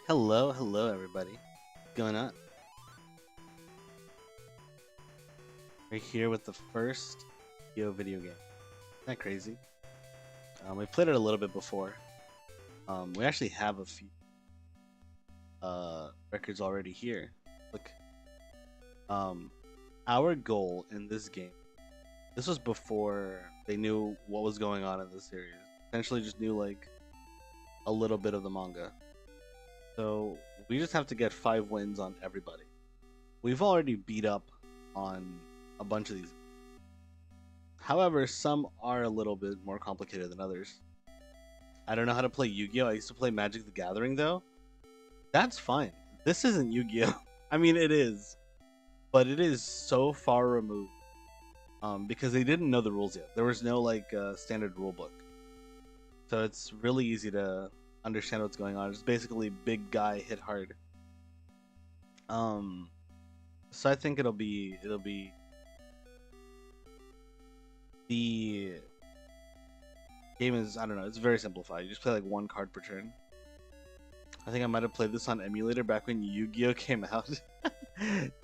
Hello everybody. What's going on? We're here with the first video game. Isn't that crazy? We played it a little bit before. We actually have a few records already here. Look. Our goal in this game, this was before they knew what was going on in this series. Essentially just knew like a little bit of the manga. So we just have to get 5 wins on everybody. We've already beat up on a bunch of these. However, some are a little bit more complicated than others. I don't know how to play Yu-Gi-Oh! I used to play Magic the Gathering though. That's fine. This isn't Yu-Gi-Oh! I mean, it is. But it is so far removed. Because they didn't know the rules yet. There was no like standard rule book. So it's really easy to understand what's going on. It's basically big guy hit hard. So I think it'll be the game is, I don't know, it's very simplified. You just play like 1 card per turn. I think I might have played this on emulator back when Yu-Gi-Oh came out.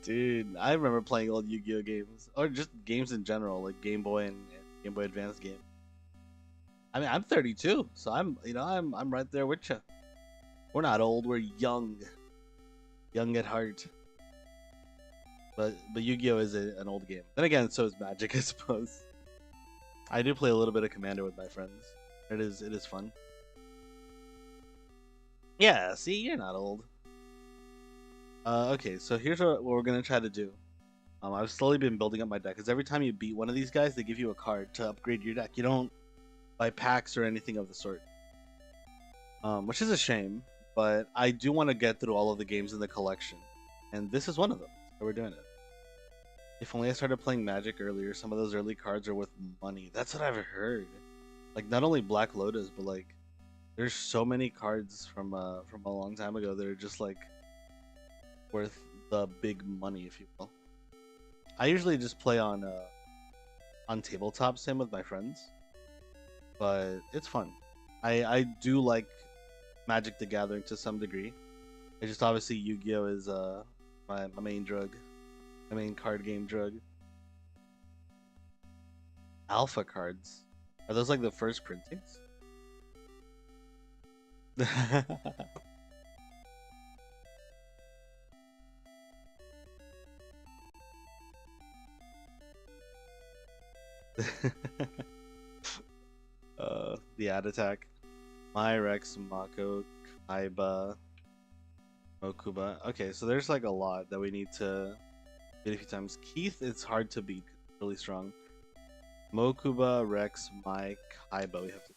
Dude, I remember playing old Yu-Gi-Oh games, or just games in general, like Game Boy and Game Boy Advance game. I mean, I'm 32, so I'm right there with you. We're not old, we're young at heart. But Yu-Gi-Oh is an old game. Then again, so is Magic, I suppose. I do play a little bit of Commander with my friends. It is fun. Yeah, see, you're not old. Okay, so here's what we're gonna try to do. I've slowly been building up my deck, because every time you beat one of these guys, they give you a card to upgrade your deck. You don't buy packs or anything of the sort. Which is a shame, but I do want to get through all of the games in the collection. And this is one of them, so we're doing it. If only I started playing Magic earlier, some of those early cards are worth money. That's what I've heard. Like, not only Black Lotus, but like, there's so many cards from a long time ago that are just like worth the big money, if you will. I usually just play on tabletop sim with my friends, but it's fun. I do like Magic the Gathering to some degree. It's just obviously Yu-Gi-Oh is my main drug, my main card game drug. Alpha cards, are those like the first printings? The ad attack. Myrex, Mako, Kaiba, Mokuba. Okay, so there's like a lot that we need to beat a few times. Keith, it's hard to beat. It's really strong. Mokuba, Rex, Mai, Kaiba. We have to.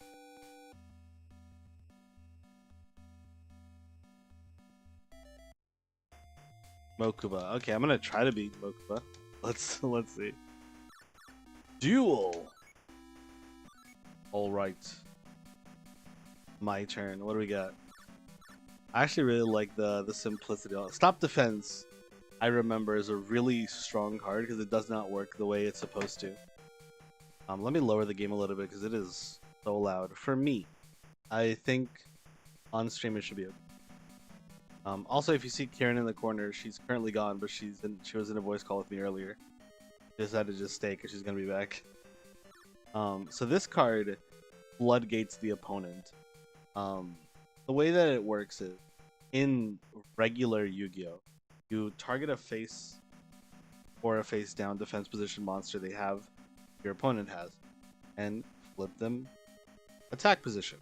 Mokuba. Okay, I'm gonna try to beat Mokuba. Let's see. Duel. All right. My turn. What do we got? I actually really like the simplicity. Stop Defense, I remember, is a really strong card because it does not work the way it's supposed to. Let me lower the game a little bit because it is so loud. For me, I think on stream it should be okay. Also, if you see Karen in the corner, she's currently gone, but she was in a voice call with me earlier. She decided to just stay because she's gonna be back. So this card floodgates the opponent. The way that it works is, in regular Yu-Gi-Oh, you target a face or a face down defense position monster your opponent has, and flip them attack position.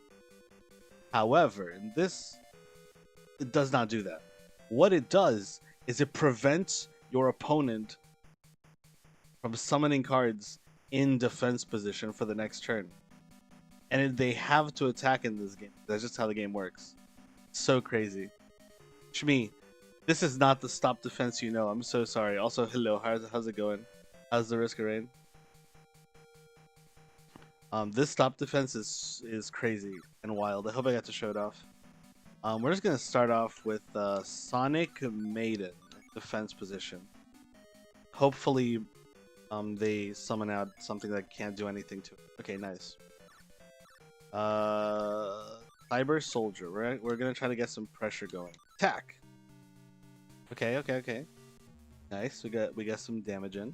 However, in this, it does not do that. What it does is it prevents your opponent from summoning cards in defense position for the next turn. And they have to attack in this game. That's just how the game works. So crazy. Shmi, this is not the stop defense you know. I'm so sorry. Also, hello. How's it going? How's the risk of rain? This stop defense is crazy and wild. I hope I got to show it off. We're just gonna start off with Sonic Maiden defense position. Hopefully, they summon out something that can't do anything to it. Okay, nice. Cyber Soldier. We're gonna try to get some pressure going. Attack. Okay, okay, okay. Nice. We got some damage in.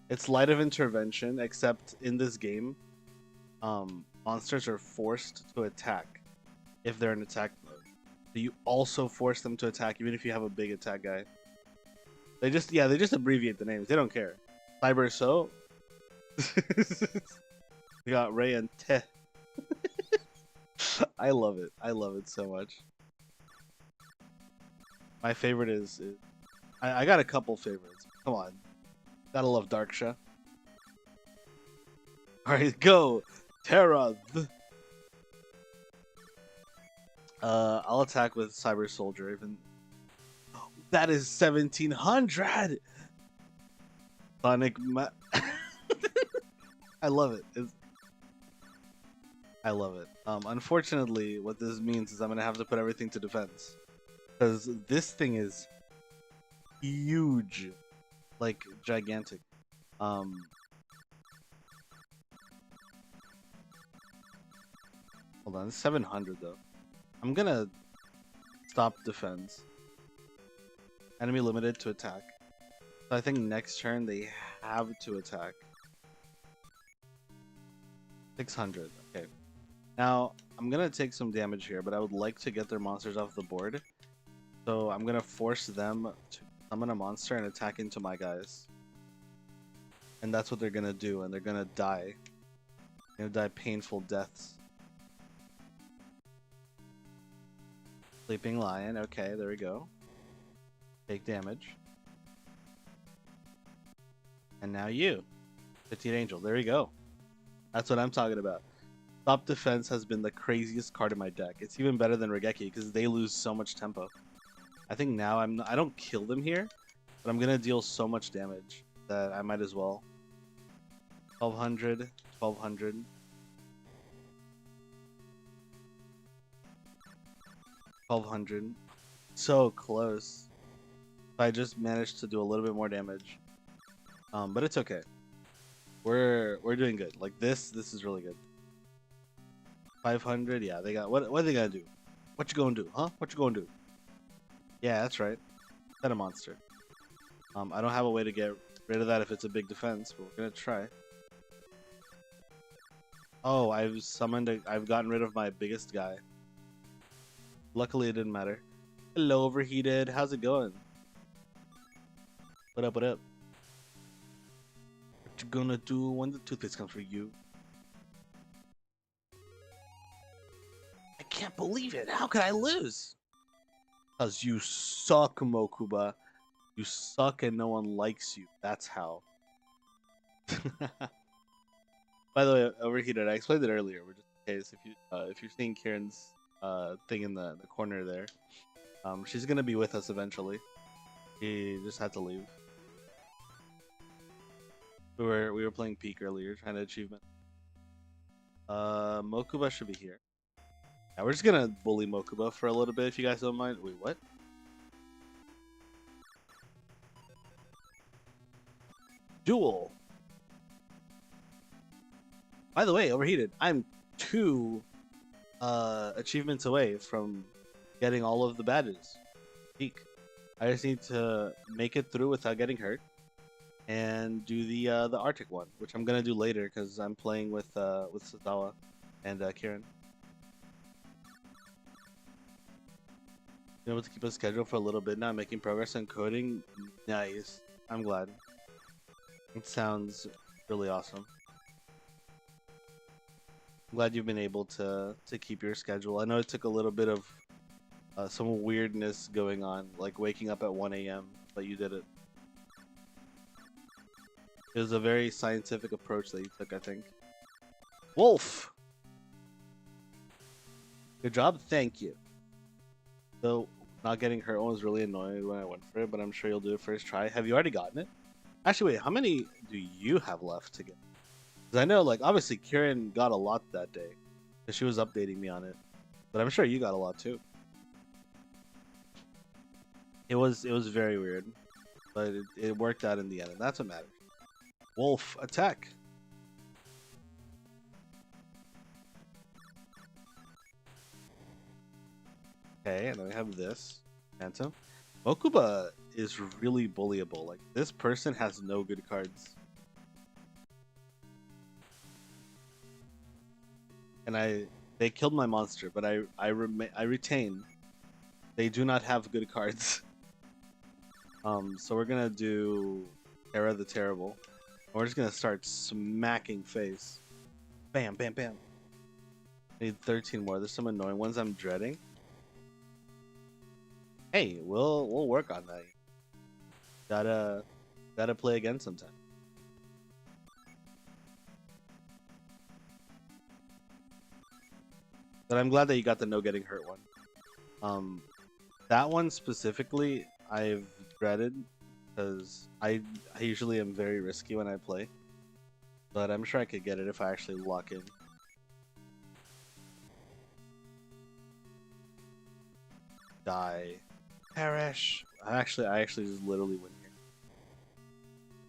It's light of intervention, except in this game, monsters are forced to attack if they're in attack mode. So you also force them to attack even if you have a big attack guy. They just abbreviate the names. They don't care. Cyber So. We got Ray and Te. I love it. I love it so much. My favorite is I got a couple favorites. Come on. Gotta love Darksha. Alright, go! Terra! I'll attack with Cyber Soldier. Even that is 1700. Sonic. I love it. I love it. Unfortunately, what this means is I'm gonna have to put everything to defense because this thing is huge, like gigantic. Hold on, 700 though. I'm gonna stop defense. Enemy limited to attack. So I think next turn they have to attack. 600. Okay. Now I'm gonna take some damage here, but I would like to get their monsters off the board. So I'm gonna force them to summon a monster and attack into my guys. And that's what they're gonna do, and they're gonna die. They're gonna die painful deaths. Sleeping Lion, okay, there we go. Take damage. And now you. 15 Angel, there we go. That's what I'm talking about. Stop Defense has been the craziest card in my deck. It's even better than Regeki because they lose so much tempo. I think now I don't kill them here, but I'm gonna deal so much damage that I might as well. 1200, 1200. 1200. So close. I just managed to do a little bit more damage. But it's okay. We're doing good. Like this is really good. 500, yeah, they got what are they gonna do? What you gonna do, huh? What you gonna do? Yeah, that's right. Set a monster. I don't have a way to get rid of that if it's a big defense, but we're gonna try. Oh, I've gotten rid of my biggest guy. Luckily it didn't matter. Hello, Overheated. How's it going? What up, what up? What you gonna do when the toothpaste comes for you? I can't believe it. How could I lose? Because you suck, Mokuba. You suck and no one likes you. That's how. By the way, Overheated, I explained it earlier. We're just in case if you're seeing Kieran's thing in the corner there. She's gonna be with us eventually. She just had to leave. We were playing Peak earlier, trying to achievement. Mokuba should be here. Yeah, we're just gonna bully Mokuba for a little bit if you guys don't mind. Wait, what? Duel. By the way, Overheated, I'm 2 achievements away from getting all of the badges. Peak. I just need to make it through without getting hurt, and do the Arctic one, which I'm gonna do later because I'm playing with Sazawa and Kieran. Been able to keep a schedule for a little bit now, making progress on coding. Nice. I'm glad. It sounds really awesome. I'm glad you've been able to keep your schedule. I know it took a little bit of some weirdness going on, like waking up at 1 a.m., but you did it. It was a very scientific approach that you took, I think. Wolf! Good job, thank you. So, not getting hurt was really annoying when I went for it, but I'm sure you'll do it first try. Have you already gotten it? Actually, wait, how many do you have left to get? Because I know, like, obviously Kieran got a lot that day, because she was updating me on it. But I'm sure you got a lot too. It was very weird, but it worked out in the end, and that's what matters. Wolf, attack! Okay, and then we have this. Phantom. Mokuba is really bullyable. Like, this person has no good cards. And they killed my monster, but I retain. They do not have good cards. So we're gonna do Terra the Terrible. We're just gonna start smacking face. Bam, bam, bam. Need 13 more. There's some annoying ones I'm dreading. Hey, we'll work on that. Gotta play again sometime. But I'm glad that you got the no getting hurt one. That one specifically I've dreaded because I usually am very risky when I play. But I'm sure I could get it if I actually lock in. Die. Perish. I actually just literally win here.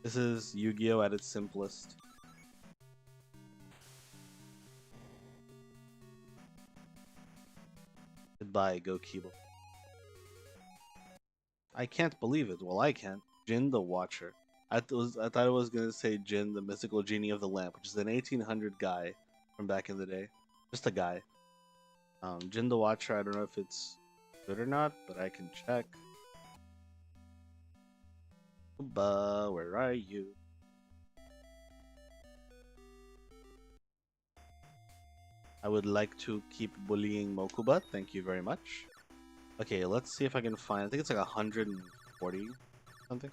This is Yu-Gi-Oh! At its simplest. Goodbye, Go Keeble. I can't believe it. Well, I can't. Jin the Watcher. I thought it was gonna say Jin, the mystical genie of the lamp, which is an 1800 guy from back in the day. Just a guy. Jin the Watcher. I don't know if it's good or not, but I can check. Where are you? I would like to keep bullying Mokuba. Thank you very much. Okay, let's see if I can find. I think it's like 140 something.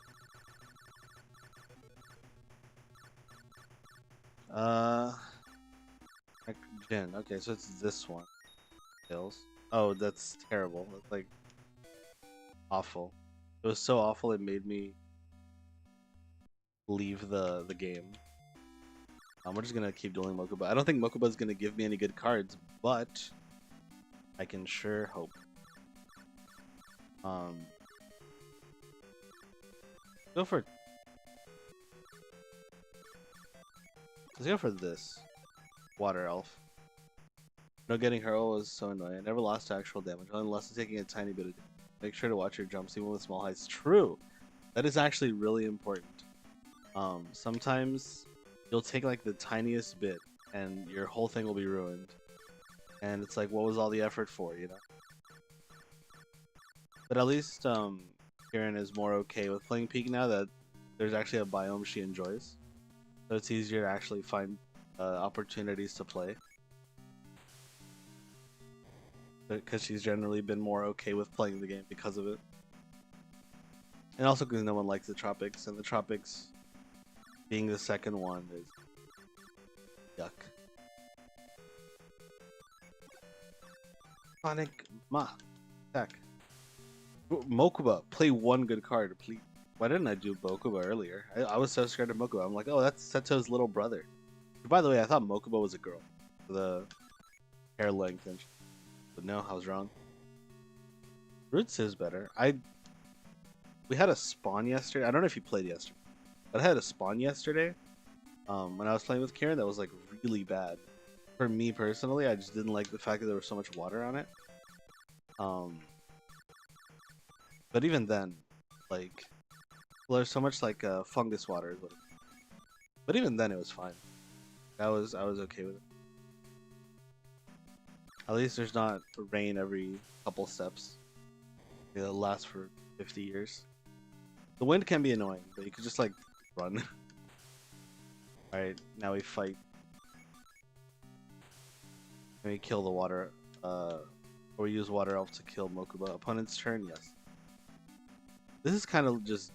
Like Jin. Okay, so it's this one. Kills. Oh, that's terrible. That's like awful. It was so awful it made me leave the game. We're just gonna keep dueling Mokuba. I don't think Mokuba is gonna give me any good cards, but I can sure hope. Go for. Let's go for this. Water Elf. No getting her was so annoying. I never lost actual damage, only lost taking a tiny bit of damage. Make sure to watch your jumps even with small heights. True! That is actually really important. Sometimes you'll take like the tiniest bit and your whole thing will be ruined. And it's like, what was all the effort for, you know? But at least Karen is more okay with playing Peak now that there's actually a biome she enjoys. So it's easier to actually find opportunities to play. Because she's generally been more okay with playing the game because of it. And also because no one likes the tropics, and the tropics being the second one is yuck. Sonic Ma attack. Mokuba, play one good card, please. Why didn't I do Mokuba earlier? I was so scared of Mokuba. I'm like, oh, that's Seto's little brother. By the way, I thought Mokuba was a girl. The hair length and but no, I was wrong. Roots is better. We had a spawn yesterday. I don't know if you played yesterday, but I had a spawn yesterday. When I was playing with Karen, that was like really bad. For me personally, I just didn't like the fact that there was so much water on it. But even then, like, well, there's so much like fungus water. But even then, it was fine. I was okay with it. At least there's not rain every couple steps. It'll last for 50 years. The wind can be annoying, but you could just like run. Alright, now we fight. And we kill the water, or we use Water Elf to kill Mokuba. Opponent's turn, yes. This is kind of just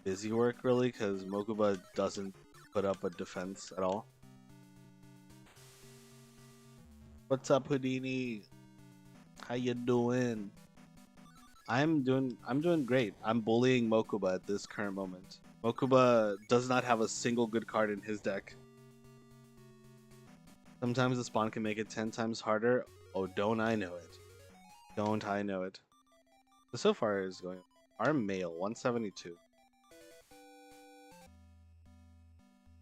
busy work, really, because Mokuba doesn't put up a defense at all. What's up, Houdini? How you doing? I'm doing great. I'm bullying Mokuba at this current moment. Mokuba does not have a single good card in his deck. Sometimes the spawn can make it 10 times harder. Oh, don't I know it? Don't I know it? So far is going. Our male 172.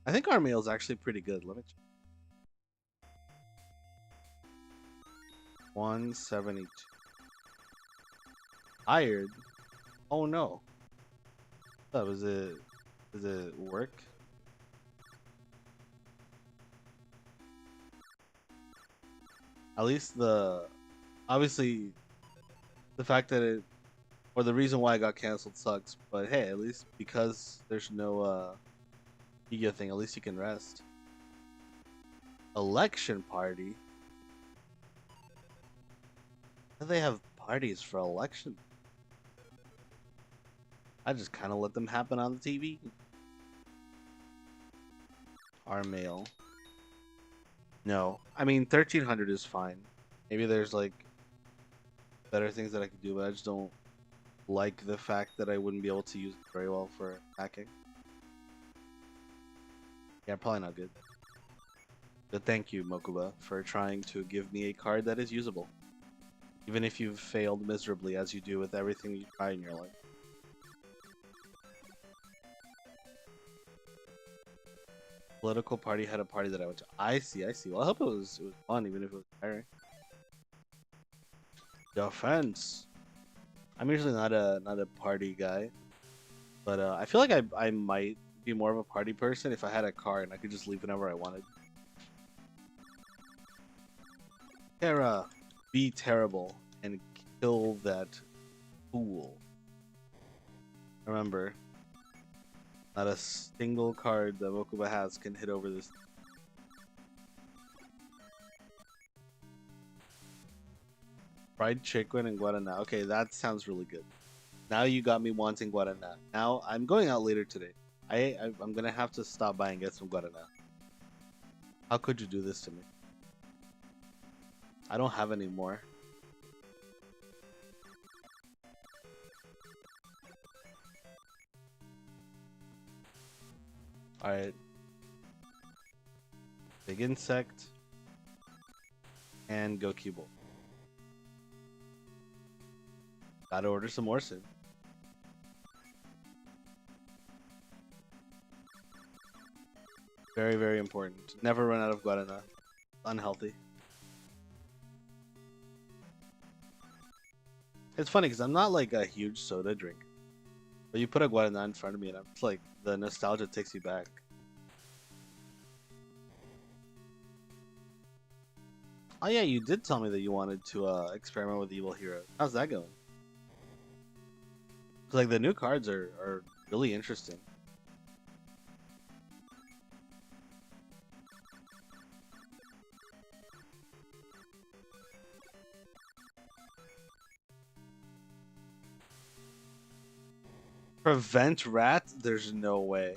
I think our male is actually pretty good. Let me check. 172. Tired? Oh no. What was it? Does it work? At least obviously the fact that it or the reason why it got canceled sucks. But hey, at least because there's no ego thing, at least you can rest. Election party? How do they have parties for election? I just kind of let them happen on the TV. Our mail. No, I mean 1300 is fine. Maybe there's like better things that I could do, but I just don't like the fact that I wouldn't be able to use it very well for hacking. Yeah, probably not good. But thank you, Mokuba, for trying to give me a card that is usable. Even if you've failed miserably, as you do with everything you try in your life. Political party had a party that I went to. I see, I see. Well, I hope it was fun, even if it was tiring. Defense. I'm usually not a party guy, but I feel like I might be more of a party person if I had a car and I could just leave whenever I wanted. Terra, be terrible and kill that fool. Remember, not a single card that Mokuba has can hit over this. Fried chicken and guarana. Okay, that sounds really good. Now you got me wanting guarana. Now I'm going out later today. I'm gonna have to stop by and get some guarana. How could you do this to me? I don't have any more. Alright. Big insect. And go Cubble. Gotta order some more soon. Very, very important. Never run out of guarana. Unhealthy. It's funny because I'm not like a huge soda drinker. But you put a guarana in front of me and I'm just like, the nostalgia takes you back. Oh yeah, you did tell me that you wanted to experiment with Evil Hero. How's that going? Like the new cards are really interesting. Prevent rat? There's no way.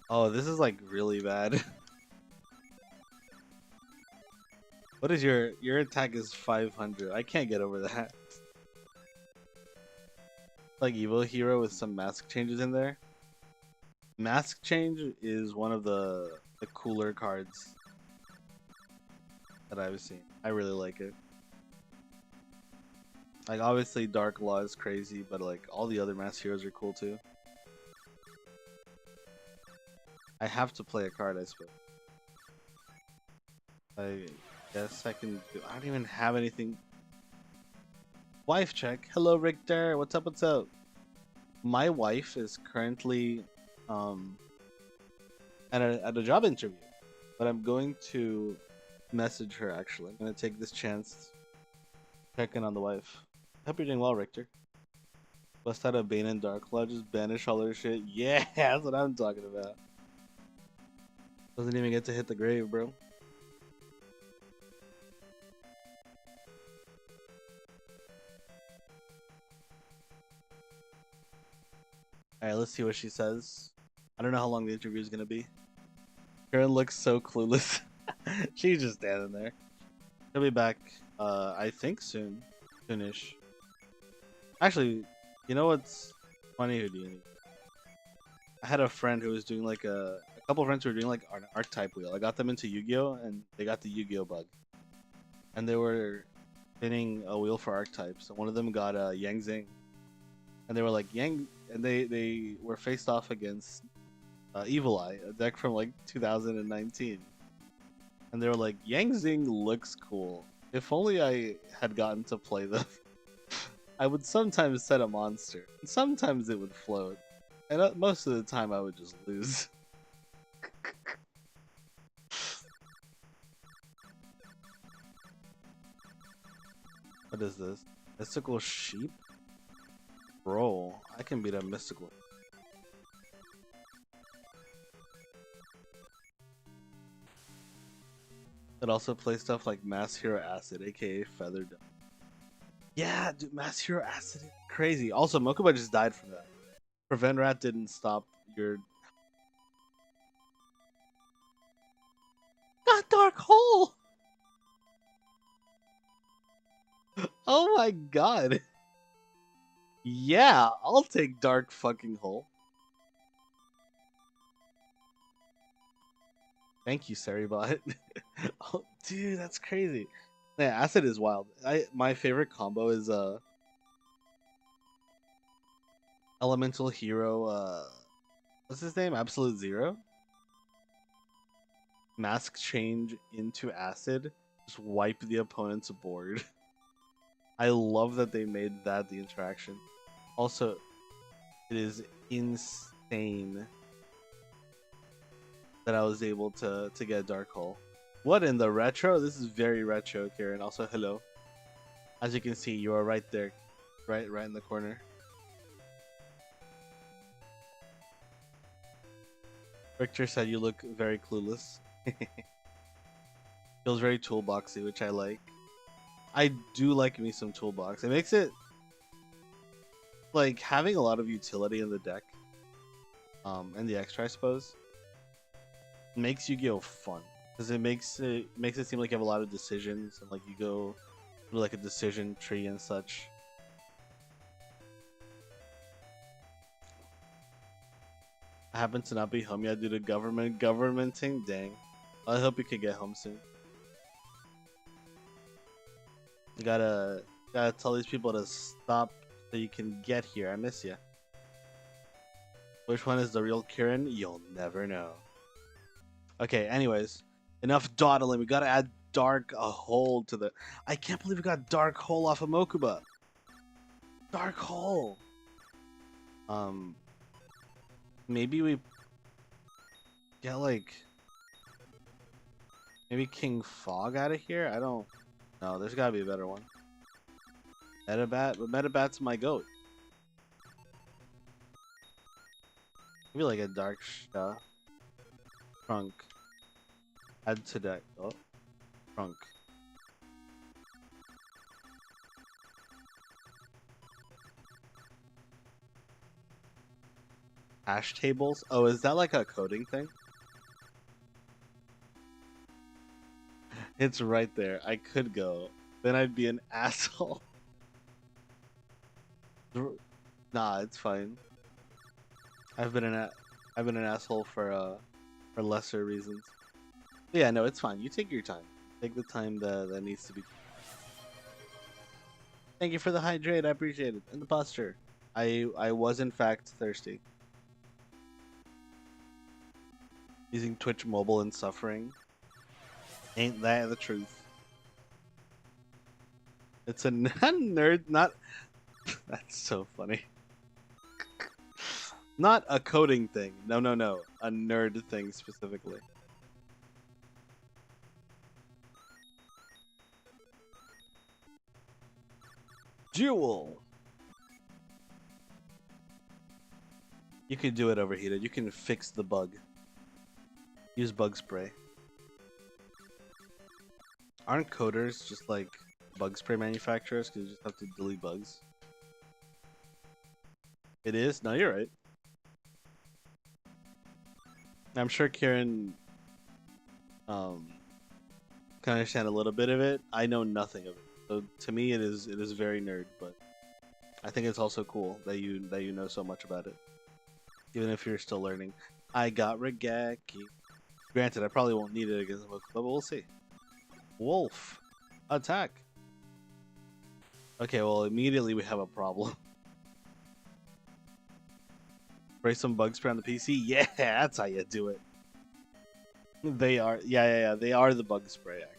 Oh, this is like really bad. What is your attack is 500? I can't get over that. Like Evil Hero with some mask changes in there. Mask change is one of the cooler cards that I've seen. I really like it. Like obviously Dark Law is crazy, but like all the other mask heroes are cool too. I have to play a card, I suppose. I guess I can do. I don't even have anything. Wife check. Hello Richter. What's up? What's up? My wife is currently at a job interview, but I'm going to message her actually. I'm gonna take this chance to check in on the wife. Hope you're doing well, Richter. Bust out a Bane and Dark Law, just banish all her shit. Yeah, that's what I'm talking about. Doesn't even get to hit the grave, bro. Alright, let's see what she says. I don't know how long the interview is gonna be. Karen looks so clueless. She's just standing there. She'll be back, I think soon. Soonish. Actually, you know what's funny, Houdini? I had a friend who was doing like a couple friends who were doing like an archetype wheel. I got them into Yu-Gi-Oh! And they got the Yu-Gi-Oh! Bug. And they were spinning a wheel for archetypes. And one of them got Yang Zing. And they were like Yang, and they were faced off against Evil Eye, a deck from like 2019. And they were like, Yang Zing looks cool. If only I had gotten to play them. I would sometimes set a monster. And sometimes it would float. And most of the time I would just lose. What is this? Mystical sheep? Bro, I can beat a mystical. It also plays stuff like Mass Hero Acid, aka Feathered. Yeah, dude, Mass Hero Acid is crazy. Also, Mokuba just died from that. Prevent Rat didn't stop your... Got Dark Hole! Oh my god. Yeah, I'll take Dark fucking Hole. Thank you, Saribot. Oh, dude, that's crazy. Yeah, Acid is wild. My favorite combo is Elemental Hero, what's his name? Absolute Zero? Mask change into Acid, just wipe the opponent's board. I love that they made that the interaction. Also, it is insane that I was able to get Dark Hole. What in the retro? This is very retro, Karen. Also, hello. As you can see, you are right there, right in the corner. Victor said you look very clueless. Feels very toolboxy, which I like. I do like me some toolbox. It makes it like having a lot of utility in the deck, and the extra, I suppose, makes Yu-Gi-Oh fun because it makes it seem like you have a lot of decisions and like you go through like a decision tree and such. I happen to not be home yet due to governmenting. Dang. I hope you can get home soon. You gotta tell these people to stop so you can get here. I miss you. Which one is the real Kirin? You'll never know. Okay, anyways, enough dawdling. We gotta add Dark Hole to the... I can't believe we got Dark Hole off of Mokuba. Dark Hole. Maybe we get like... Maybe King Fog out of here? I don't... No, there's gotta be a better one. Metabat? But Metabat's my goat. Maybe like a Dark Trunk. Add to deck. Oh. Trunk. Hash tables? Oh, is that like a coding thing? It's right there. I could go. Then I'd be an asshole. Nah, it's fine. I've been an asshole for lesser reasons. But yeah, no, it's fine. You take your time. Take the time that needs to be. Thank you for the hydrate. I appreciate it. And the posture. I was in fact thirsty. Using Twitch mobile and suffering. Ain't that the truth? It's a nerd, not... That's so funny. Not a coding thing. No. A nerd thing specifically. Duel! You can do it overheated. You can fix the bug. Use bug spray. Aren't coders just like bug spray manufacturers because you just have to delete bugs? It is? No, you're right. I'm sure Kieran can understand a little bit of it. I know nothing of it. So to me it is very nerd, but I think it's also cool that you know so much about it. Even if you're still learning. I got Regeki. Granted, I probably won't need it against Mokuba, but we'll see. Wolf. Attack. Okay, well, immediately we have a problem. Spray some bug spray on the PC? Yeah, that's how you do it. They are, yeah, they are the bug spray, actually.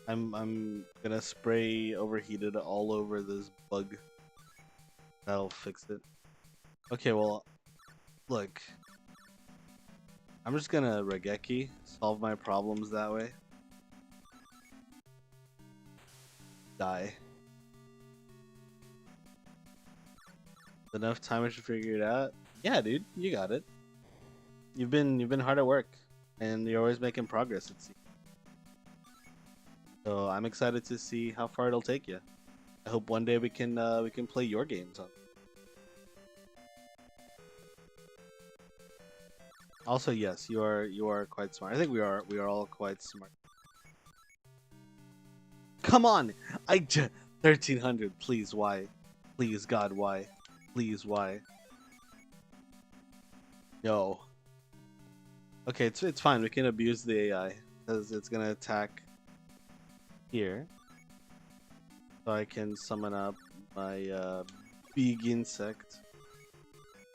I'm gonna spray overheated all over this bug. That'll fix it. Okay, well, look, I'm just gonna Regeki, solve my problems that way. Die. Enough time to figure it out. Yeah, dude, you got it. You've been hard at work, and you're always making progress. It seems. So I'm excited to see how far it'll take you. I hope one day we can play your games on. Also, yes, you are quite smart. I think we are all quite smart. Come on, 1300. Please, why? Please, God, why? Please, why? No. Okay, it's fine. We can abuse the AI because it's gonna attack here, so I can summon up my big insect.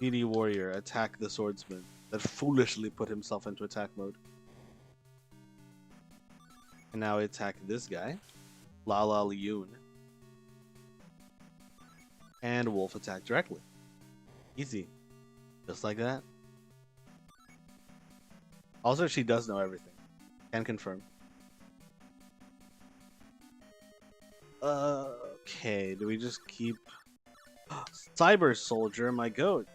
DD warrior, attack the swordsman that foolishly put himself into attack mode. And now attack this guy, Lala Leon, and wolf attack directly. Easy, just like that. Also, she does know everything. Can confirm. Okay, do we just keep Cyber Soldier, my goat?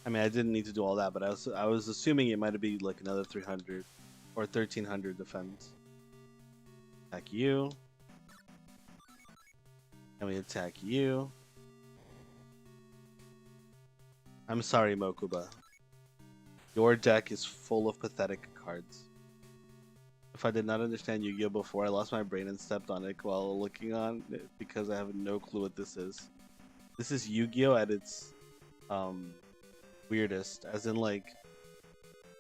I mean, I didn't need to do all that, but I was assuming it might be like another 300 or 1300 defense. Attack you. And we attack you. I'm sorry, Mokuba. Your deck is full of pathetic cards. If I did not understand Yu-Gi-Oh before, I lost my brain and stepped on it while looking on it because I have no clue what this is. This is Yu-Gi-Oh at its um weirdest, as in like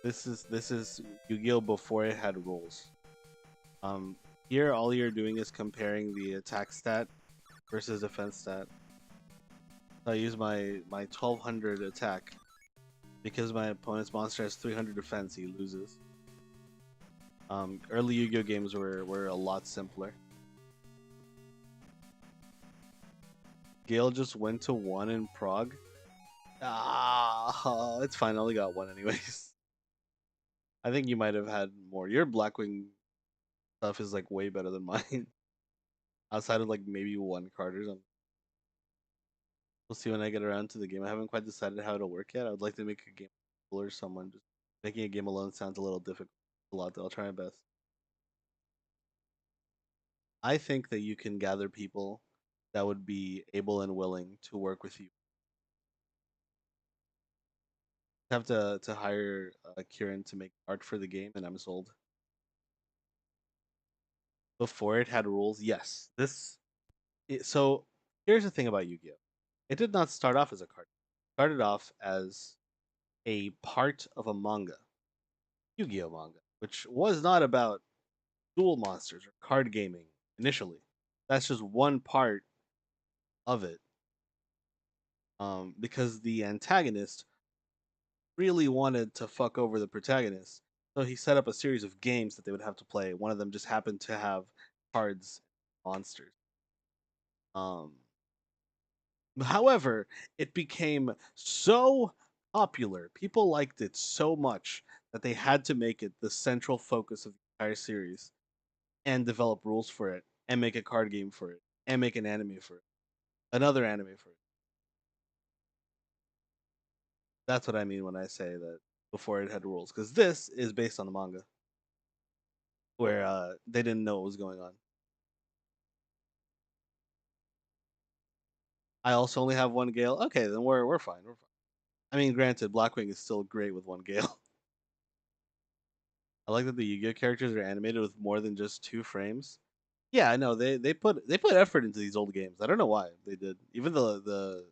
this is Yu-Gi-Oh before it had rules. Um, Here all you're doing is comparing the attack stat versus defense stat. So I use my 1200 attack because my opponent's monster has 300 defense. He loses. Early Yu-Gi-Oh games were a lot simpler. Gale just went to one in Prague. Ah, it's fine. I only got one anyways. I think you might have had more. Your Blackwing stuff is like way better than mine. Outside of like maybe one card or something. We'll see when I get around to the game. I haven't quite decided how it'll work yet. I would like to make a game or someone. Just making a game alone sounds a little difficult. A lot though. I'll try my best. I think that you can gather people that would be able and willing to work with you. Have to hire Kieran to make art for the game, and I'm sold. Before it had rules, yes. So here's the thing about Yu-Gi-Oh. It did not start off as a card. It started off as a part of a manga, Yu-Gi-Oh manga, which was not about duel monsters or card gaming initially. That's just one part of it. Because the antagonist really wanted to fuck over the protagonist. So he set up a series of games that they would have to play. One of them just happened to have cards monsters. Um, However, it became so popular, people liked it so much that they had to make it the central focus of the entire series and develop rules for it and make a card game for it and make an anime for it, another anime for it. That's what I mean when I say that before it had rules, because this is based on the manga where they didn't know what was going on. I also only have one Gale. Okay, then we're fine. We're fine. I mean, granted, Blackwing is still great with one Gale. I like that the Yu-Gi-Oh characters are animated with more than just 2 frames. Yeah, I know they put effort into these old games. I don't know why they did. Even the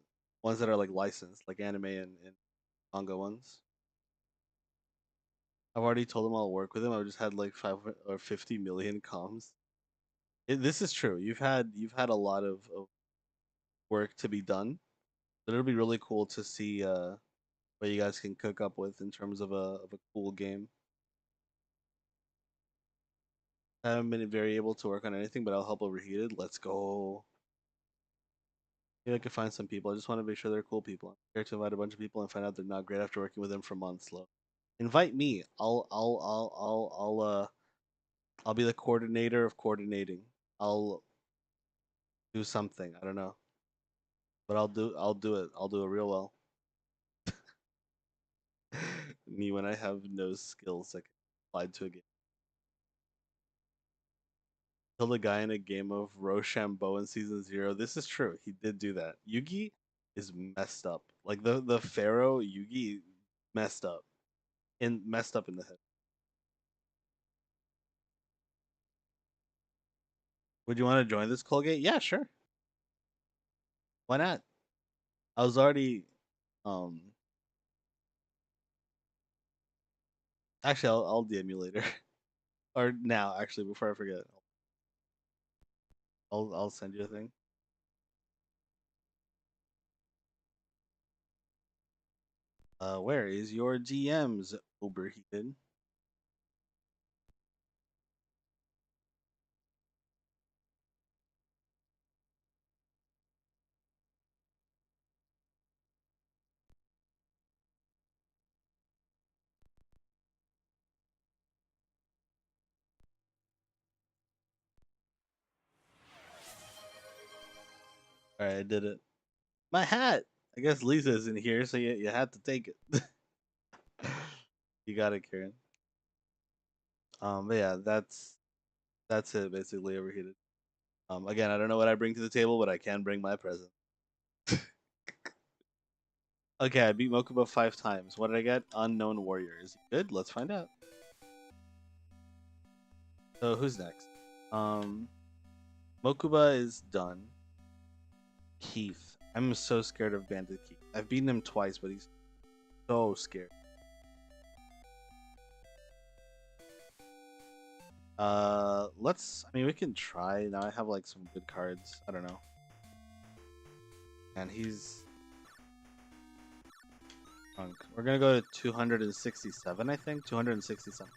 ones that are like licensed, like anime and manga ones. I've already told them I'll work with them. I've just had like 5 or 50 million comms. This is true. You've had a lot of work to be done, but it'll be really cool to see what you guys can cook up with in terms of a cool game. I haven't been very able to work on anything, but I'll help overheated. Let's go. Maybe I can find some people. I just want to make sure they're cool people. I'm scared to invite a bunch of people and find out they're not great after working with them for months. Low. Invite me. I'll be the coordinator of coordinating. I'll do something. I don't know, but I'll do it. I'll do it real well. Me when I have no skills that can apply to a game. Killed a guy in a game of Rochambeau in season 0. This is true. He did do that. Yugi is messed up. Like the Pharaoh Yugi messed up. Messed up in the head. Would you want to join this Colgate? Yeah, sure. Why not? I was already um actually I'll DM you later. Or now actually before I forget. I'll send you a thing. Where is your GMs overheated? Alright, I did it. My hat! I guess Lisa's in here, so you had to take it. You got it, Karen. But yeah, that's it basically overheated. Again, I don't know what I bring to the table, but I can bring my present. Okay, I beat Mokuba 5 times. What did I get? Unknown Warrior. Is he good? Let's find out. So who's next? Mokuba is done. Keith. I'm so scared of Bandit Keith. I've beaten him twice, but he's so scared. I mean, we can try. Now I have like some good cards. I don't know. And he's drunk. We're gonna go to 267, I think. 267.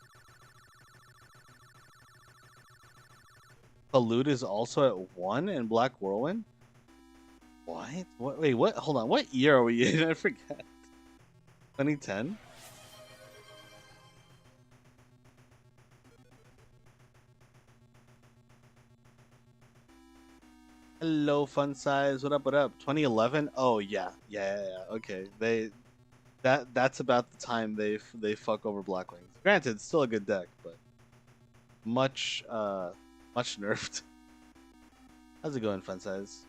Palute is also at 1 in Black Whirlwind? What? Wait, what? Hold on. What year are we in? I forget. 2010? Hello, fun size. What up? What up? 2011? Oh yeah. Okay, that's about the time they fuck over Blackwings. Granted, it's still a good deck, but much nerfed. How's it going, fun size?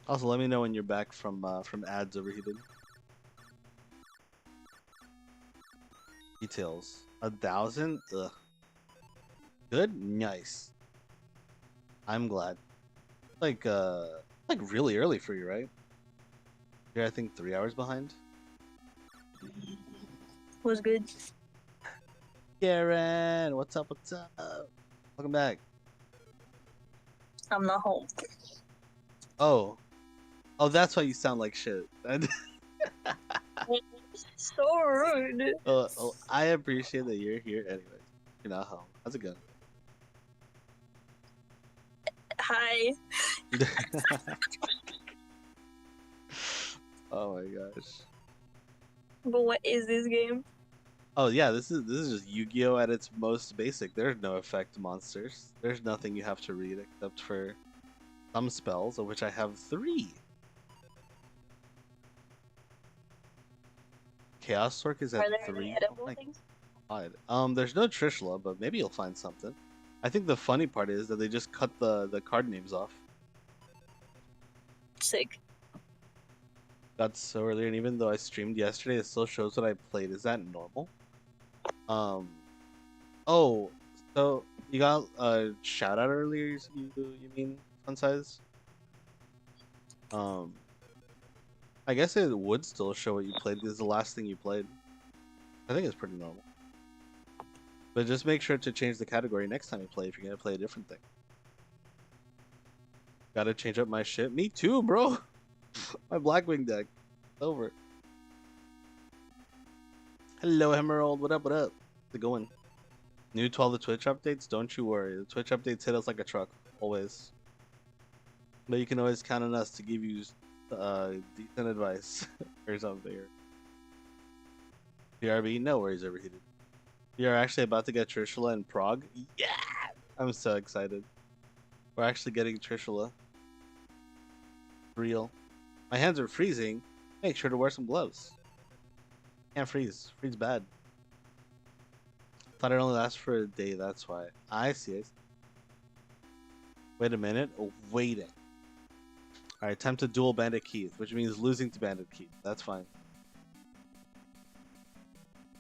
Also, let me know when you're back from ads overheated. Details. 1,000? Ugh. Good? Nice. I'm glad. Like really early for you, right? You're I think 3 hours behind. Was good. Karen, what's up? What's up? Welcome back. I'm not home. Oh, that's why you sound like shit. So rude. I appreciate that you're here. Anyways, you're not home. How's it going? Hi. Oh my gosh. But what is this game? Oh yeah, this is just Yu-Gi-Oh at its most basic. There's no effect monsters. There's nothing you have to read except for some spells, of which I have 3. Chaos Torque is at Are there 3. any edible things? God. There's no Trishula, but maybe you'll find something. I think the funny part is that they just cut the card names off. Sick. Got so early, and even though I streamed yesterday, it still shows what I played. Is that normal? Oh, so you got a shout out earlier? You mean fun size? I guess it would still show what you played because the last thing you played. I think it's pretty normal. But just make sure to change the category next time you play if you're gonna play a different thing. Gotta change up my shit. Me too, bro. My Blackwing deck. Over. Hello, Emerald. What up? What up? How's it going? New to all the Twitch updates? Don't you worry. The Twitch updates hit us like a truck, always. But you can always count on us to give you decent advice or something. BRB, no worries, overheated. We are actually about to get Trishula in Prague. Yeah! I'm so excited. We're actually getting Trishula. Real. My hands are freezing. Make sure to wear some gloves. Can't freeze. Freeze bad. Thought it only lasts for a day, that's why. I see it. Wait a minute. Oh, waiting. Alright, time to duel Bandit Keith, which means losing to Bandit Keith. That's fine.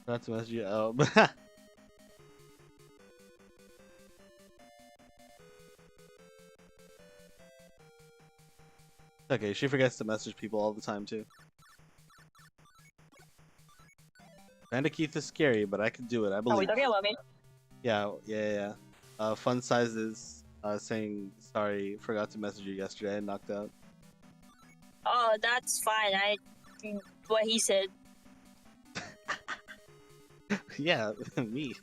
Not to message you. Oh. Okay, she forgets to message people all the time too. Bandit Keith is scary, but I can do it. I believe. Are we talking about me? Yeah. Fun sizes saying sorry, forgot to message you yesterday and knocked out. Oh, that's fine. What he said. Yeah, me.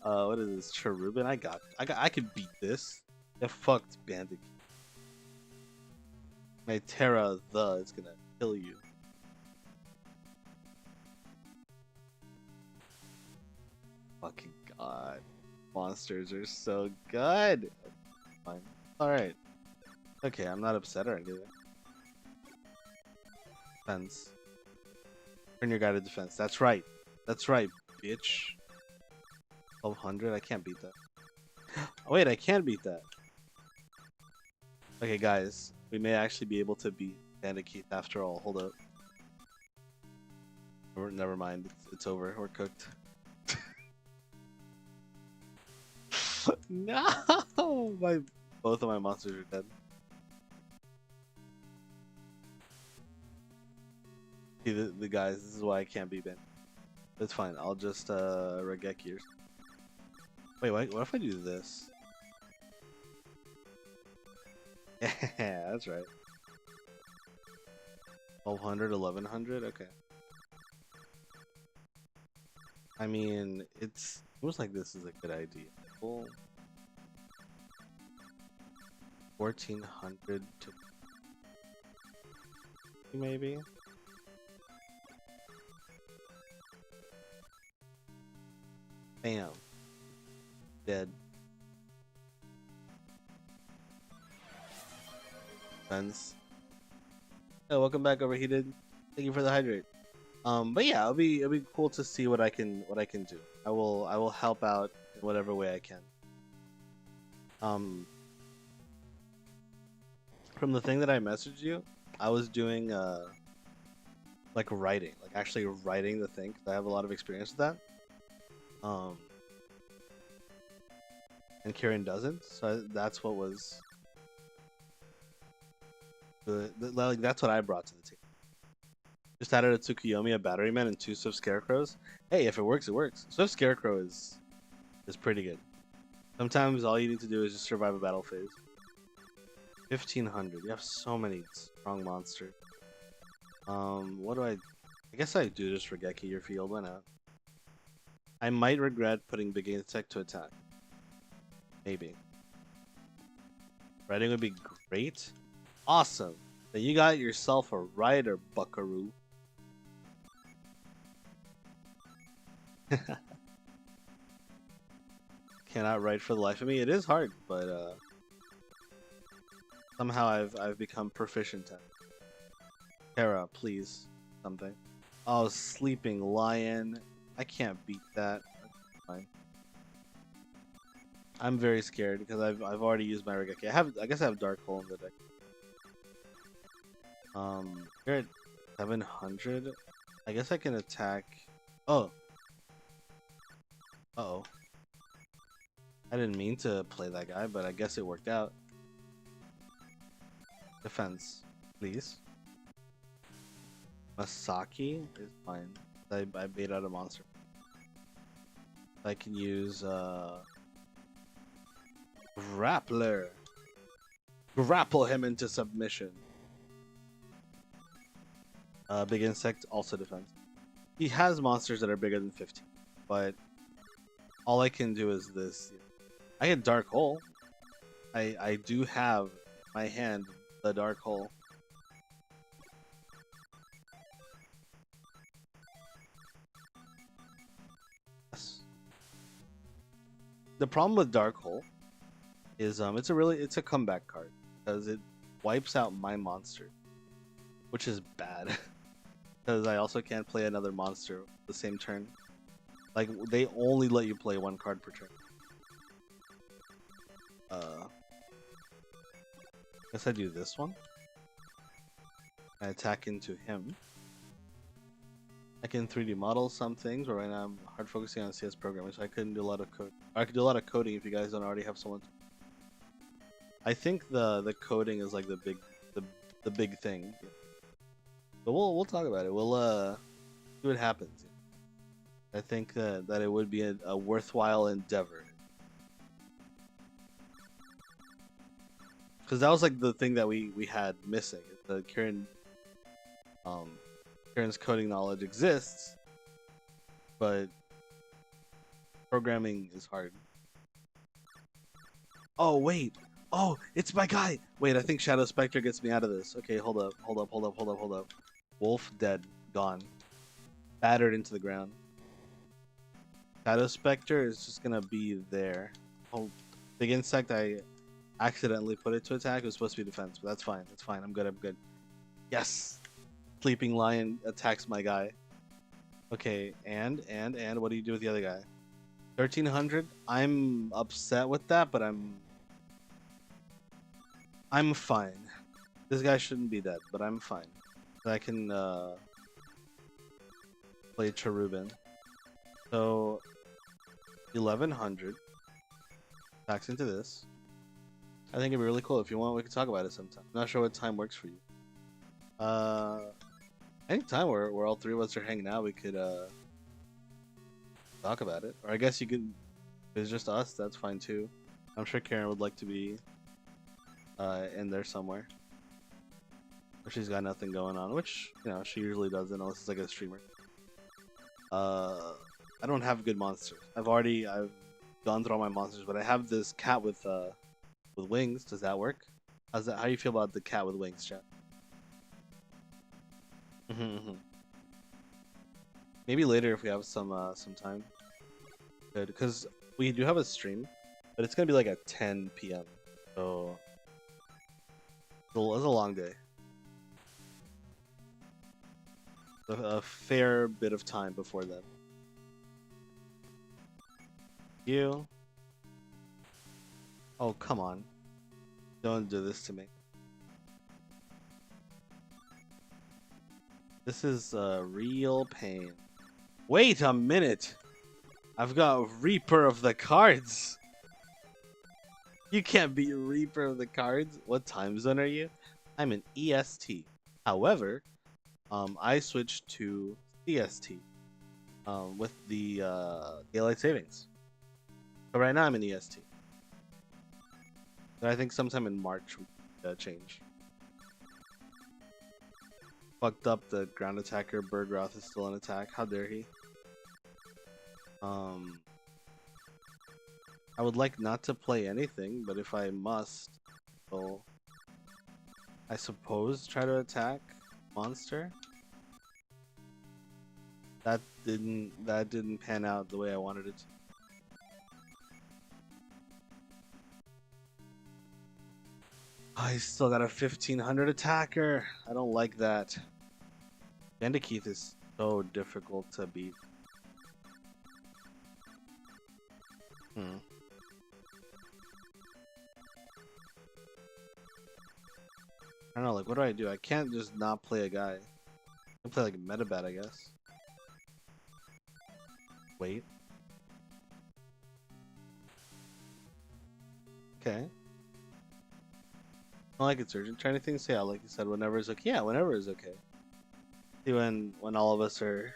What is this? Cherubin? I could beat this. Get fucked, Bandit. My Terra is gonna kill you. Fucking god. Monsters are so good. Fine. Alright. Okay, I'm not upset or anything. Defense. Turn your guy to defense. That's right. That's right, bitch. 1200? I can't beat that. Oh, wait, I can beat that. Okay, guys. We may actually be able to beat Bandit Keith after all. Hold up. Never mind. It's over. We're cooked. No! Both of my monsters are dead. See, the guys, this is why I can't be banned. It's fine. I'll just Regeki yours. Wait, what if I do this? Yeah, that's right. 1200, 1100? Okay. I mean, it seems like this is a good idea. Cool. 1400 to maybe. Bam. Dead. Friends. Oh, welcome back, Overheated. Thank you for the hydrate. But yeah, it'll be cool to see what I can do. I will help out in whatever way I can. From the thing that I messaged you, I was doing like writing, like actually writing the thing, 'cause I have a lot of experience with that. And Kieran doesn't, so that's what was like that's what I brought to the table. Just added a Tsukuyomi, a Battery Man, and 2 Swift Scarecrows. Hey, if it works, it works. Swift Scarecrow is pretty good. Sometimes all you need to do is just survive a battle phase. 1500. You have so many strong monsters. What do I guess I do just Regeki your field. Why not? I might regret putting Big Insect to attack. Maybe. Riding would be great. Awesome. Then you got yourself a rider, buckaroo. Cannot write for the life of me. It is hard, but somehow I've become proficient at it. Terra, please. Something. Oh, Sleeping Lion. I can't beat that. That's fine. I'm very scared because I've already used my Regeki. I guess I have Dark Hole in the deck. You're at 700. I guess I can attack. Oh. Uh-oh. I didn't mean to play that guy, but I guess it worked out. Defense, please. Masaki is fine. I bait out a monster. I can use Grappler. Grapple him into submission. Big Insect, also defense. he has monsters that are bigger than 15, but all I can do is this. I get Dark Hole. I do have in my hand the Dark Hole. Yes. The problem with Dark Hole is it's a comeback card because it wipes out my monster, which is bad because I also can't play another monster the same turn. Like they only let you play one card per turn. Guess I do this one. I attack into him. I can 3D model some things, but right now I'm hard focusing on CS programming, so I couldn't do a lot of code. I could do a lot of coding if you guys don't already have someone. I think the coding is like the big thing. But we'll talk about it. We'll see what happens. I think that it would be a worthwhile endeavor. Because that was like the thing that we had missing. The Kieran's coding knowledge exists, but programming is hard. Oh wait, oh it's my guy. Wait, I think Shadow Spectre gets me out of this. Okay, hold up. Wolf dead, gone, battered into the ground. Shadow Spectre is just gonna be there. Oh, big insect. I accidentally put it to attack. It was supposed to be defense, but that's fine. That's fine. I'm good. Yes! Sleeping Lion attacks my guy. Okay, and what do you do with the other guy? 1300? I'm upset with that, but I'm fine. This guy shouldn't be dead, but I'm fine. I can play Cherubin. So 1100 attacks into this. I think it'd be really cool. If you want, we can talk about it sometime. I'm not sure what time works for you. Anytime where all three of us are hanging out, we could talk about it. Or I guess you could. If it's just us, that's fine too. I'm sure Karen would like to be in there somewhere. Or she's got nothing going on, which she usually doesn't unless it's like a streamer. I don't have good monsters. I've gone through all my monsters, but I have this cat with wings. Does that work? How do you feel about the cat with wings, chat? Maybe later if we have some time. Good, because we do have a stream, but it's gonna be like at 10 p.m. So it's a long day. A fair bit of time before then. You. Oh, come on. Don't do this to me. This is a real pain. Wait a minute! I've got Reaper of the Cards! You can't be Reaper of the Cards. What time zone are you? I'm in EST. However, I switched to CST with the daylight savings. So right now I'm in EST. And I think sometime in March we change. Fucked up the ground attacker. Bergroth is still in attack. How dare he? I would like not to play anything, but if I must, well, I suppose try to attack monster. That didn't pan out the way I wanted it to. I still got a 1500 attacker. I don't like that. Bandikeith is so difficult to beat. I don't know, like, what do? I can't just not play a guy. I can play like Metabat, I guess. Wait. Okay. I like it, Surgeon. Try anything, say, like you said, whenever is okay. Yeah, whenever is okay. See when all of us are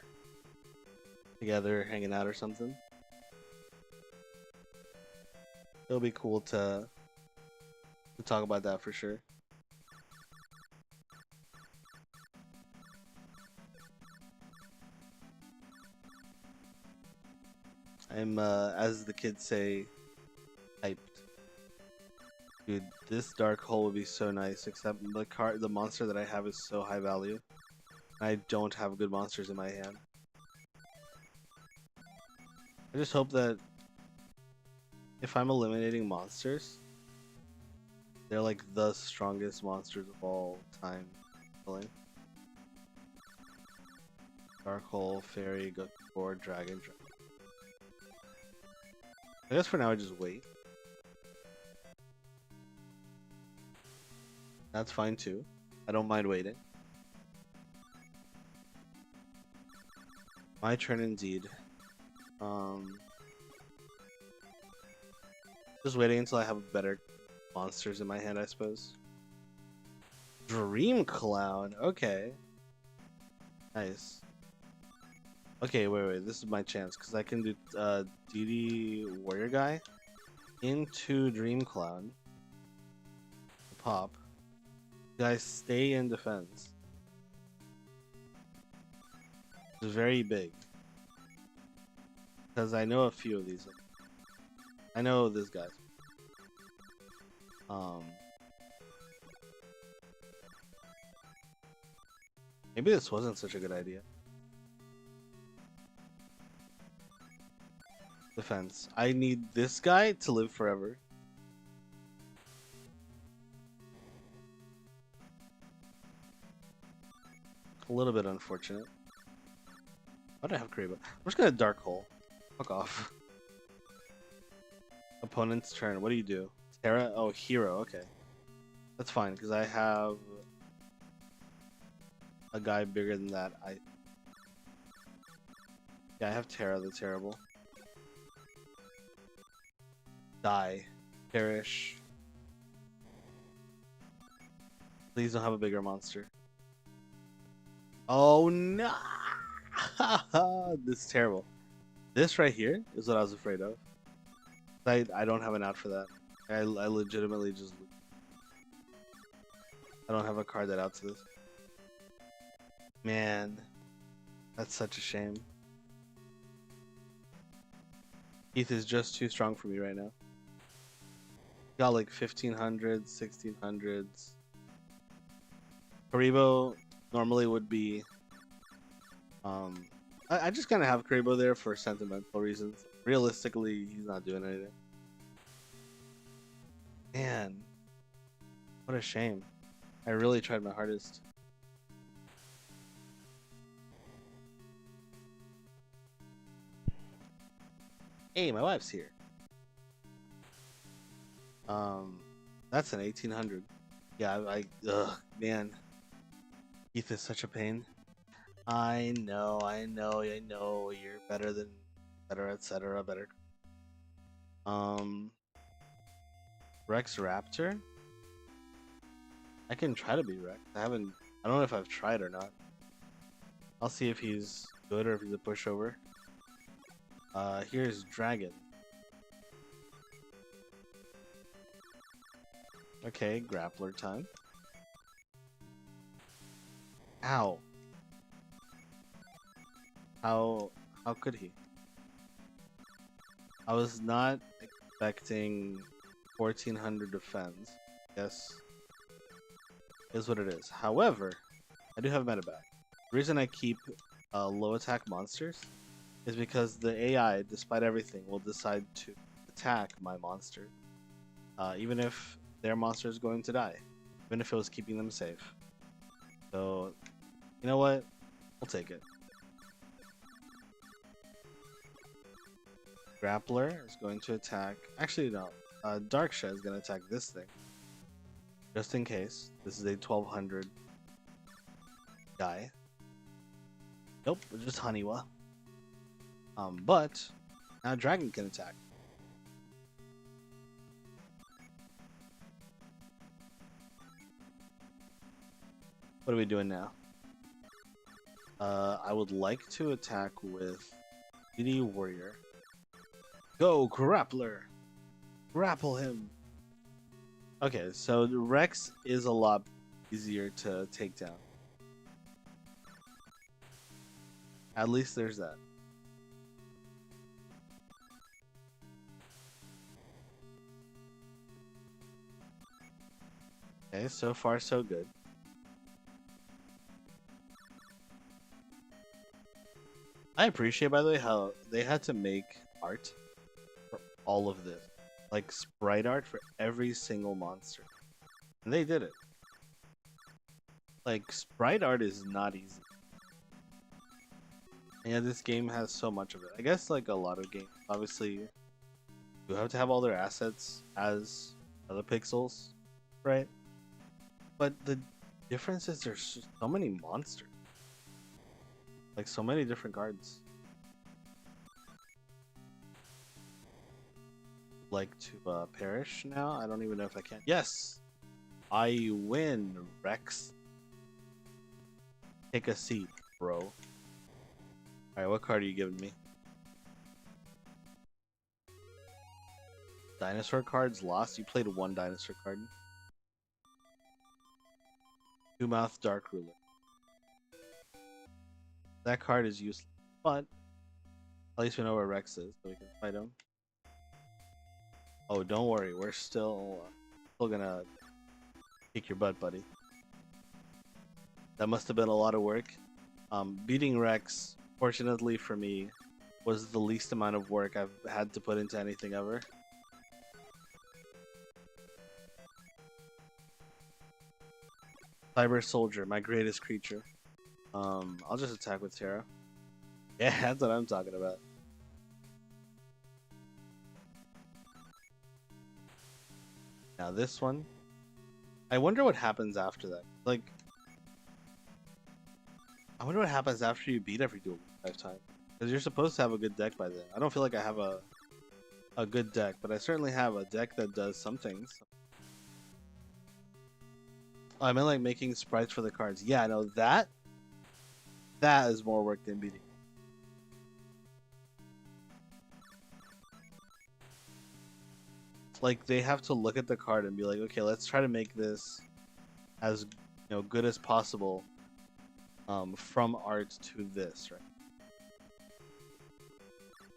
together hanging out or something. It'll be cool to talk about that for sure. I'm, as the kids say, hyped. Dude, this dark hole would be so nice, except the monster that I have is so high value. I don't have good monsters in my hand. I just hope that if I'm eliminating monsters, they're like the strongest monsters of all time. Dark hole, fairy, go forward, dragon. I guess for now I just wait. That's fine too. I don't mind waiting. My turn indeed. Just waiting until I have better monsters in my hand, I suppose. Dream Clown. Okay. Nice. Okay, wait. This is my chance because I can do d-d Warrior Guy into Dream Clown. Pop. Guys, stay in defense. It's very big. Because I know a few of these. I know this guy. Maybe this wasn't such a good idea. Defense. I need this guy to live forever. A little bit unfortunate. Why do I have Karibo? I'm just gonna Dark Hole. Fuck off. Opponent's turn. What do you do? Terra? Oh, hero. Okay. That's fine, because I have a guy bigger than that. Yeah, I have Terra the Terrible. Die. Perish. Please don't have a bigger monster. Oh no! This is terrible. This right here is what I was afraid of. I don't have an out for that. I legitimately just... I don't have a card that outs this. Man. That's such a shame. Keith is just too strong for me right now. Got like 1500s, 1600s. Karibo normally would be... I just kind of have Karibo there for sentimental reasons. Realistically, he's not doing anything. Man. What a shame. I really tried my hardest. Hey, my wife's here. That's an 1800. Yeah, ugh, man. Keith is such a pain. I know, you're better than, etc. Better. Rex Raptor? I can try to be Rex. I don't know if I've tried or not. I'll see if he's good or if he's a pushover. Here's Dragon. Okay, Grappler time. Ow. How could he? I was not expecting 1400 defense. Yes. Is what it is. However, I do have meta back. The reason I keep low attack monsters is because the AI, despite everything, will decide to attack my monster. Even if their monster is going to die. Even if it was keeping them safe. So, you know what? I'll take it. Grappler is going to attack... Actually, no. Darkshed is going to attack this thing. Just in case. This is a 1200 guy. Nope, just Haniwa. But now Dragon can attack. What are we doing now? I would like to attack with d-d Warrior. Go, Grappler! Grapple him! Okay, so Rex is a lot easier to take down. At least there's that. Okay, so far so good. I appreciate, by the way, how they had to make art for all of this. Like sprite art for every single monster. And they did it. Like, sprite art is not easy. And yeah, this game has so much of it. I guess, like a lot of games, obviously, you have to have all their assets as other pixels, right? But the difference is there's just so many monsters. Like, so many different cards. Like to perish now? I don't even know if I can. Yes! I win, Rex. Take a seat, bro. Alright, what card are you giving me? Dinosaur cards lost? You played one dinosaur card. Two Mouth Dark Ruler. That card is useless, but at least we know where Rex is, so we can fight him. Oh, don't worry, we're still gonna kick your butt, buddy. That must have been a lot of work. Beating Rex, fortunately for me, was the least amount of work I've had to put into anything ever. Cyber Soldier, my greatest creature. I'll just attack with Terra. Yeah, that's what I'm talking about. Now this one, I wonder what happens after that. Like, I wonder what happens after you beat every duel 5 times. Because you're supposed to have a good deck by then. I don't feel like I have a good deck, but I certainly have a deck that does some things. Oh, I meant like making sprites for the cards. Yeah, I know that. That is more work than beating. Like, they have to look at the card and be like, okay, let's try to make this as good as possible from art to this,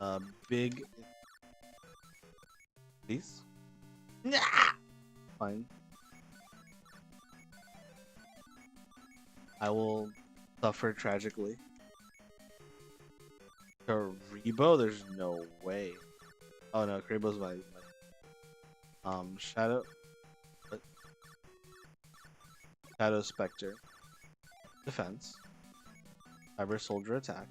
right? Big. Please? Nah! Fine. I will suffer tragically. Karibo? There's no way. Oh no, Karibo's my Shadow. What? Shadow Spectre. Defense. Cyber Soldier attack.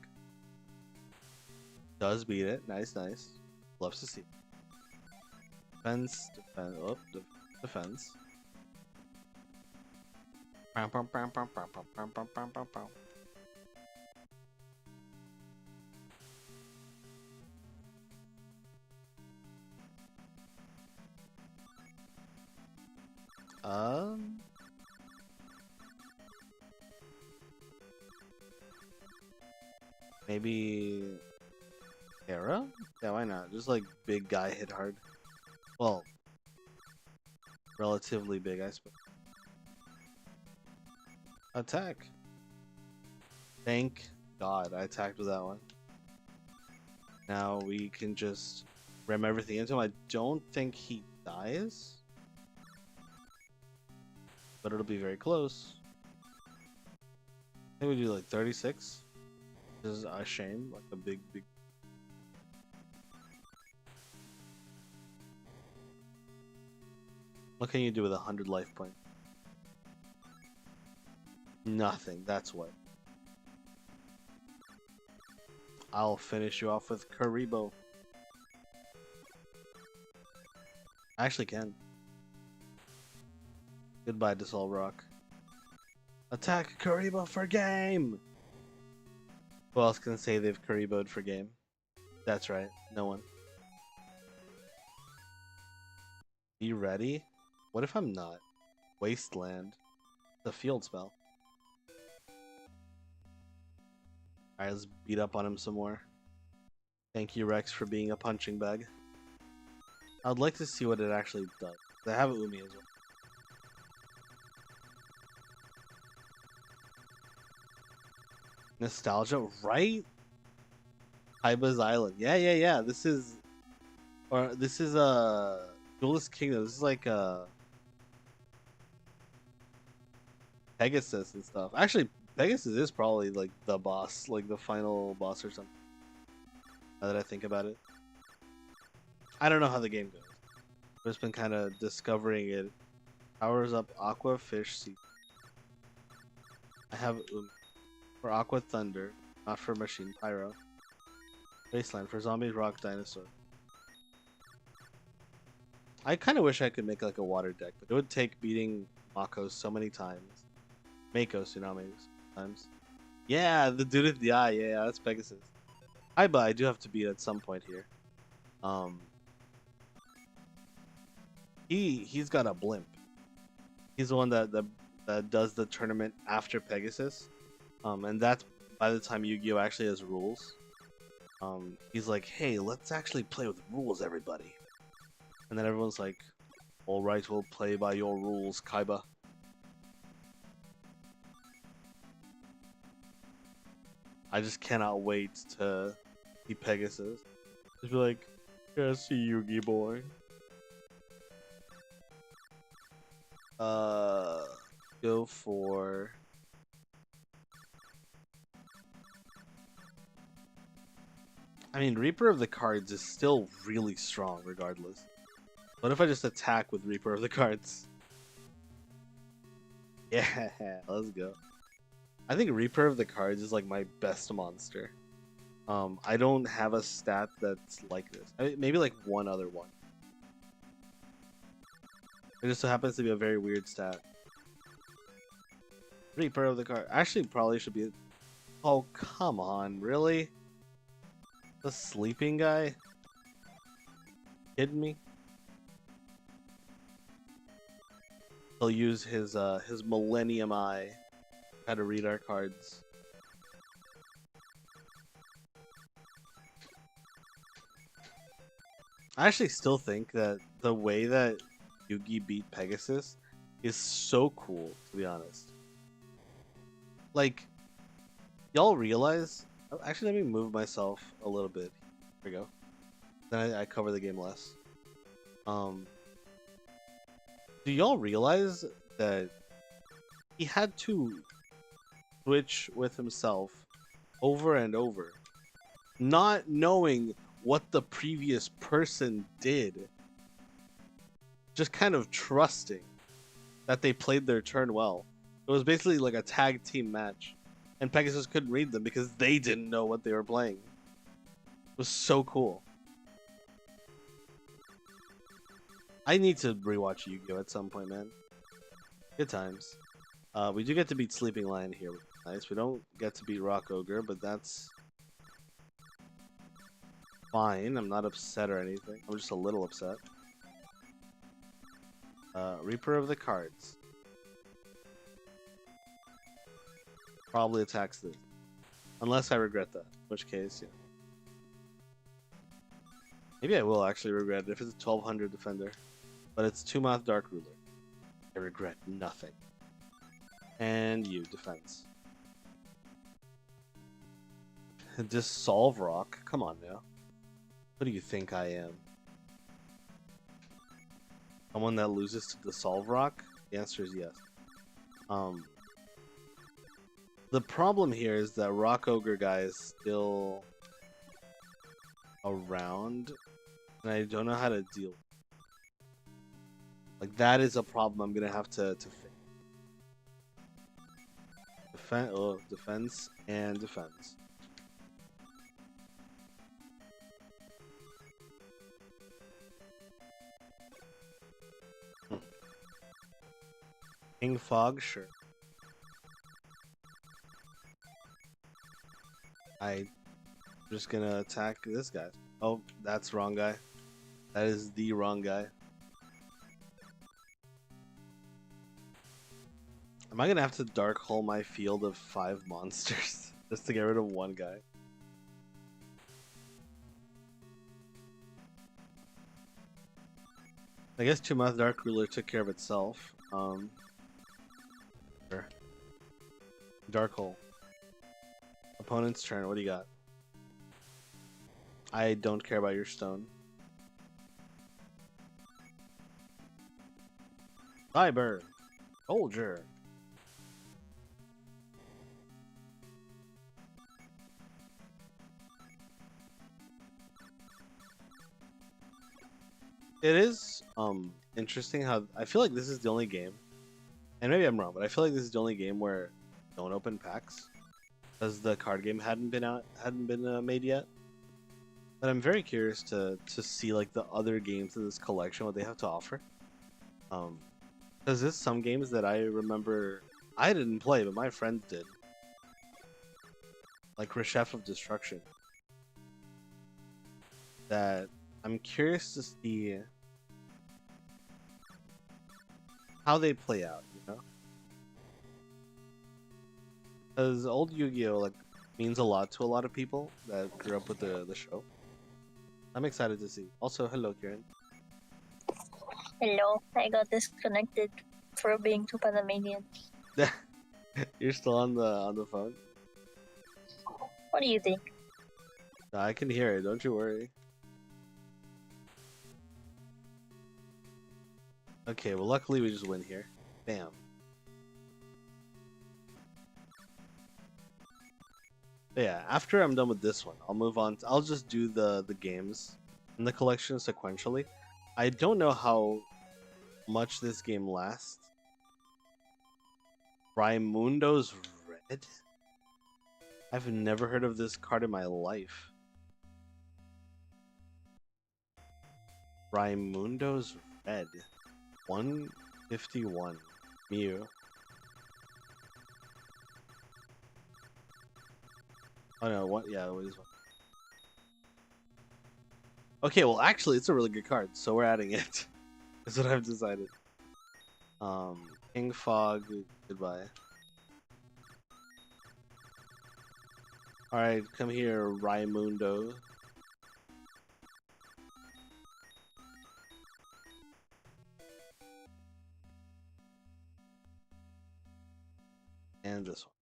Does beat it. Nice, nice. Loves to see. Defense. Defense. Oh, defense. Maybe Terra? Yeah, why not? Just like big guy hit hard. Well, relatively big, I suppose. Attack. Thank God I attacked with that one. Now we can just ram everything into him. I don't think he dies, but it'll be very close. I think we do like 36. This is a shame, like a big. What can you do with 100 life points? Nothing, that's what. I'll finish you off with Karibo. I actually can. Goodbye, Dissolve Rock. Attack Karibo for game! Who else can say they've Karibo'd for game? That's right, no one. Be ready? What if I'm not? Wasteland. The field spell. Alright, let's beat up on him some more. Thank you, Rex, for being a punching bag. I'd like to see what it actually does. I have Umi as well. Nostalgia, right? Kaiba's Island. Yeah. This is Duelist Kingdom. This is like Pegasus and stuff. Actually, Pegasus is probably like the boss, like the final boss or something. Now that I think about it, I don't know how the game goes. I've just been kind of discovering it. Powers up Aqua, Fish, Sea. I have for Aqua Thunder, not for Machine Pyro. Wasteland for Zombie, Rock, Dinosaur. I kind of wish I could make like a water deck, but it would take beating Mako so many times. Mako Tsunami times. Yeah, the dude with the eye. Yeah, that's Pegasus. But I do have to beat at some point here. He's got a blimp. He's the one that does the tournament after Pegasus. And that's by the time Yu-Gi-Oh actually has rules. He's like, hey, let's actually play with rules, everybody. And then everyone's like, all right, we'll play by your rules, Kaiba. I just cannot wait to see Pegasus. Just be like, yeah, see Yu-Gi boy. Go for. I mean, Reaper of the Cards is still really strong, regardless. What if I just attack with Reaper of the Cards? Yeah, let's go. I think Reaper of the Cards is like my best monster. I don't have a stat that's like this. Maybe like one other one. It just so happens to be a very weird stat. Reaper of the Card. Actually, probably should be. Oh, come on, really? The sleeping guy? Kidding me? He'll use his Millennium Eye. How to read our cards. I actually still think that the way that Yugi beat Pegasus is so cool, to be honest. Like, y'all realize? Actually, let me move myself a little bit. There we go. Then I cover the game less. Do y'all realize that he had to switch with himself over and over, not knowing what the previous person did, just kind of trusting that they played their turn well. It was basically like a tag team match, and Pegasus couldn't read them because they didn't know what they were playing. It was so cool. I need to rewatch Yu-Gi-Oh at some point, man. Good times. We do get to beat Sleeping Lion here. Nice. We don't get to beat Rock Ogre, but that's fine. I'm not upset or anything. I'm just a little upset. Reaper of the Cards. Probably attacks this. Unless I regret that. In which case, yeah. Maybe I will actually regret it if it's a 1200 defender. But it's 2-month Dark Ruler. I regret nothing. And you, defense. Dissolve Rock? Come on now. What do you think I am? Someone that loses to Dissolve Rock? The answer is yes. The problem here is that Rock Ogre guy is still around, and I don't know how to deal. Like, that is a problem I'm gonna have to fix. Defense and defense. King Fog, sure. I'm just gonna attack this guy. Oh, that's wrong guy. That is the wrong guy. Am I gonna have to dark hole my field of 5 monsters just to get rid of one guy? I guess 2-month Dark Ruler took care of itself. Sure. Dark hole. Opponent's turn. What do you got? I don't care about your stone. Fiber. Soldier. It is interesting how I feel like this is the only game, and maybe I'm wrong, but I feel like this is the only game where you don't open packs because the card game hadn't been made yet. But I'm very curious to see like the other games in this collection, what they have to offer. Um, because there's some games that I remember I didn't play, but my friends did, like Rechef of Destruction. That I'm curious to see how they play out, you know? Because old Yu-Gi-Oh like means a lot to a lot of people that grew up with the show. I'm excited to see. Also, hello, Kieran. Hello, I got disconnected for being too Panamanian. You're still on the phone? What do you think? No, I can hear it. Don't you worry. Okay, well, luckily we just win here. Bam. But yeah, after I'm done with this one, I'll move on. I'll just do the games in the collection sequentially. I don't know how much this game lasts. Raimundo's Red? I've never heard of this card in my life. Raimundo's Red. 151. Mew. Oh no, what? Yeah, what is one? Okay, well, actually, it's a really good card, so we're adding it. That's what I've decided. King Fog, goodbye. Alright, come here, Raimundo. And this one.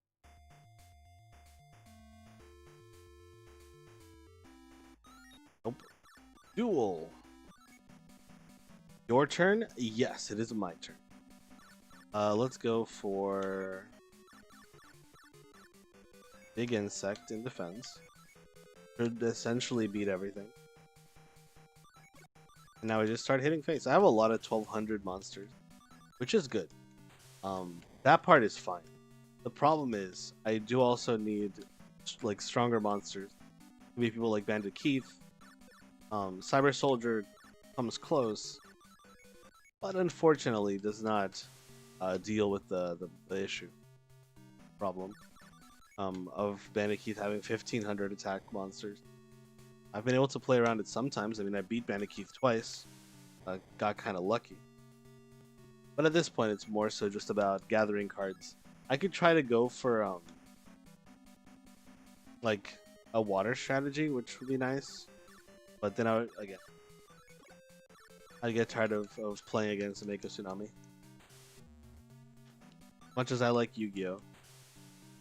Nope. Duel. Your turn? Yes, it is my turn. Let's go for Big Insect in defense. Should essentially beat everything. And now we just start hitting face. I have a lot of 1200 monsters, which is good. That part is fine. The problem is I do also need like stronger monsters. Maybe people like Bandit Keith. Cyber Soldier comes close, but unfortunately does not deal with the issue problem of Bandit Keith having 1500 attack monsters. I've been able to play around it sometimes. I mean, I beat Bandit Keith twice, got kind of lucky. But at this point, it's more so just about gathering cards. I could try to go for like a water strategy, which would be nice. But then I'd get tired of playing against a Mako Tsunami. Much as I like Yu-Gi-Oh,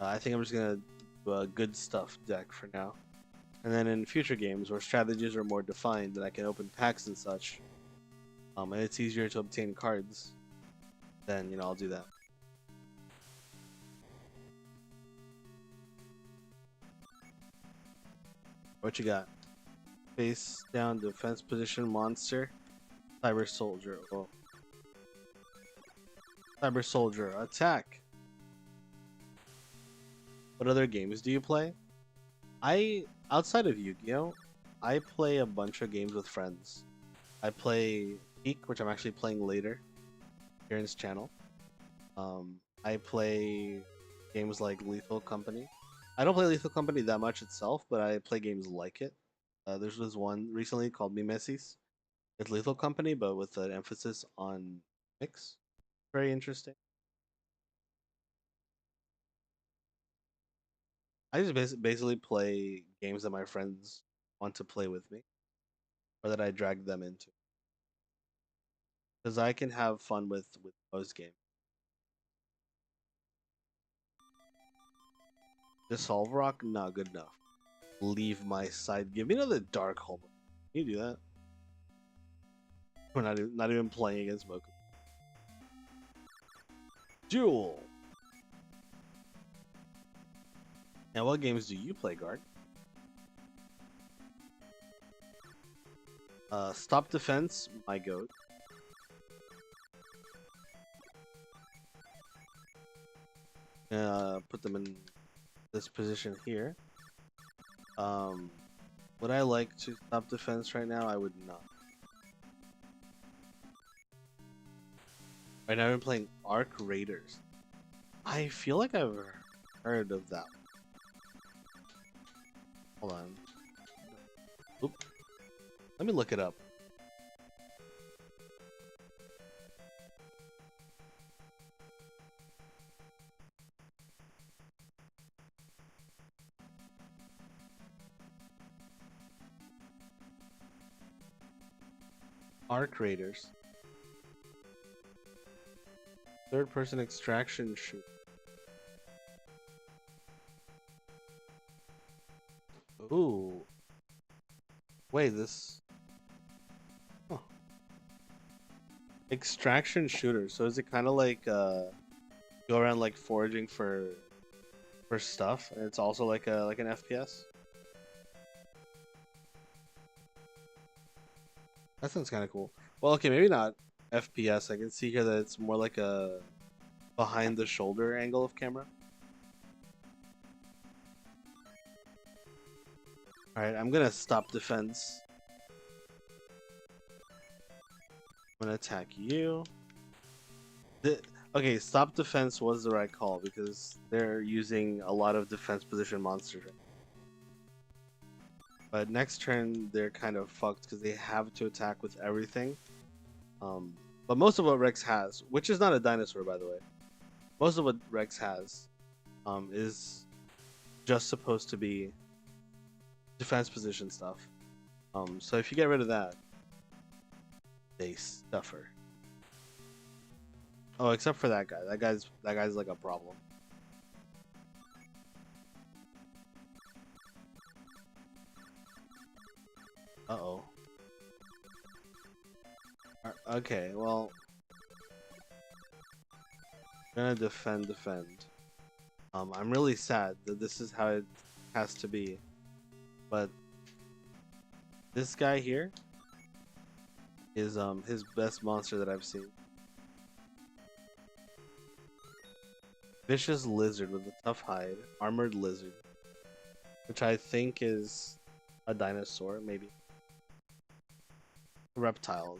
I think I'm just gonna do a good stuff deck for now. And then in future games where strategies are more defined and I can open packs and such, and it's easier to obtain cards, then I'll do that. What you got? Face down defense position monster. Cyber Soldier. Oh. Cyber Soldier, attack. What other games do you play? Outside of Yu-Gi-Oh, I play a bunch of games with friends. I play Peak, which I'm actually playing later here in this channel. I play games like Lethal Company. I don't play Lethal Company that much itself, but I play games like it. There was one recently called Mimesis. It's Lethal Company, but with an emphasis on mix. Very interesting. I just basically play games that my friends want to play with me, or that I drag them into, because I can have fun with most games. Dissolve Rock, not good enough. Leave my side. Give me another Dark Hole. Can you do that? We're not even playing against Moku. Duel. Now, what games do you play, Guard? Stop defense, my goat. Put them in this position here. Would I like to stop defense right now? I would not. Right now I'm playing Arc Raiders. I feel like I've heard of that. Hold on. Oop. Let me look it up. Arc Raiders. Third person extraction shoot. Ooh. Wait, this. Huh. Extraction shooter. So is it kind of like go around like foraging for stuff, and it's also like an FPS? That sounds kind of cool. Well, okay, maybe not FPS. I can see here that it's more like a behind the shoulder angle of camera. Alright, I'm gonna stop defense. I'm gonna attack you. Okay, stop defense was the right call because they're using a lot of defense position monsters. But next turn, they're kind of fucked because they have to attack with everything. But most of what Rex has, which is not a dinosaur by the way, most of what Rex has is just supposed to be defense position stuff. So if you get rid of that, they suffer. Oh, except for that guy. That guy's like a problem. Uh-oh. Okay, well, I'm gonna defend. I'm really sad that this is how it has to be, but this guy here is his best monster that I've seen. Vicious lizard with a tough hide, armored lizard, which I think is a dinosaur, maybe. Reptile.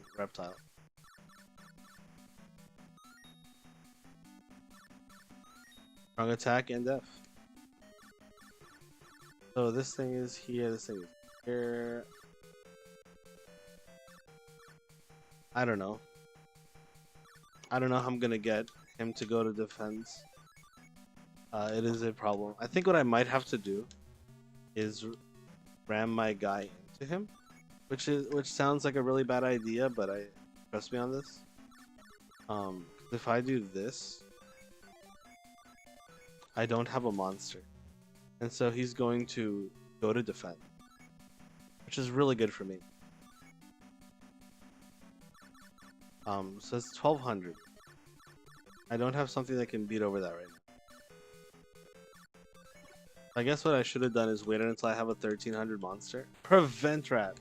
Strong attack and def. So this thing is here, this thing is here. I don't know how I'm gonna get him to go to defense. It is a problem. I think what I might have to do is ram my guy into him, which sounds like a really bad idea, but trust me on this. If I do this, I don't have a monster, and so he's going to go to defend, which is really good for me. So it's 1200. I don't have something that can beat over that right now. I guess what I should have done is waited until I have a 1300 monster. Prevent rat.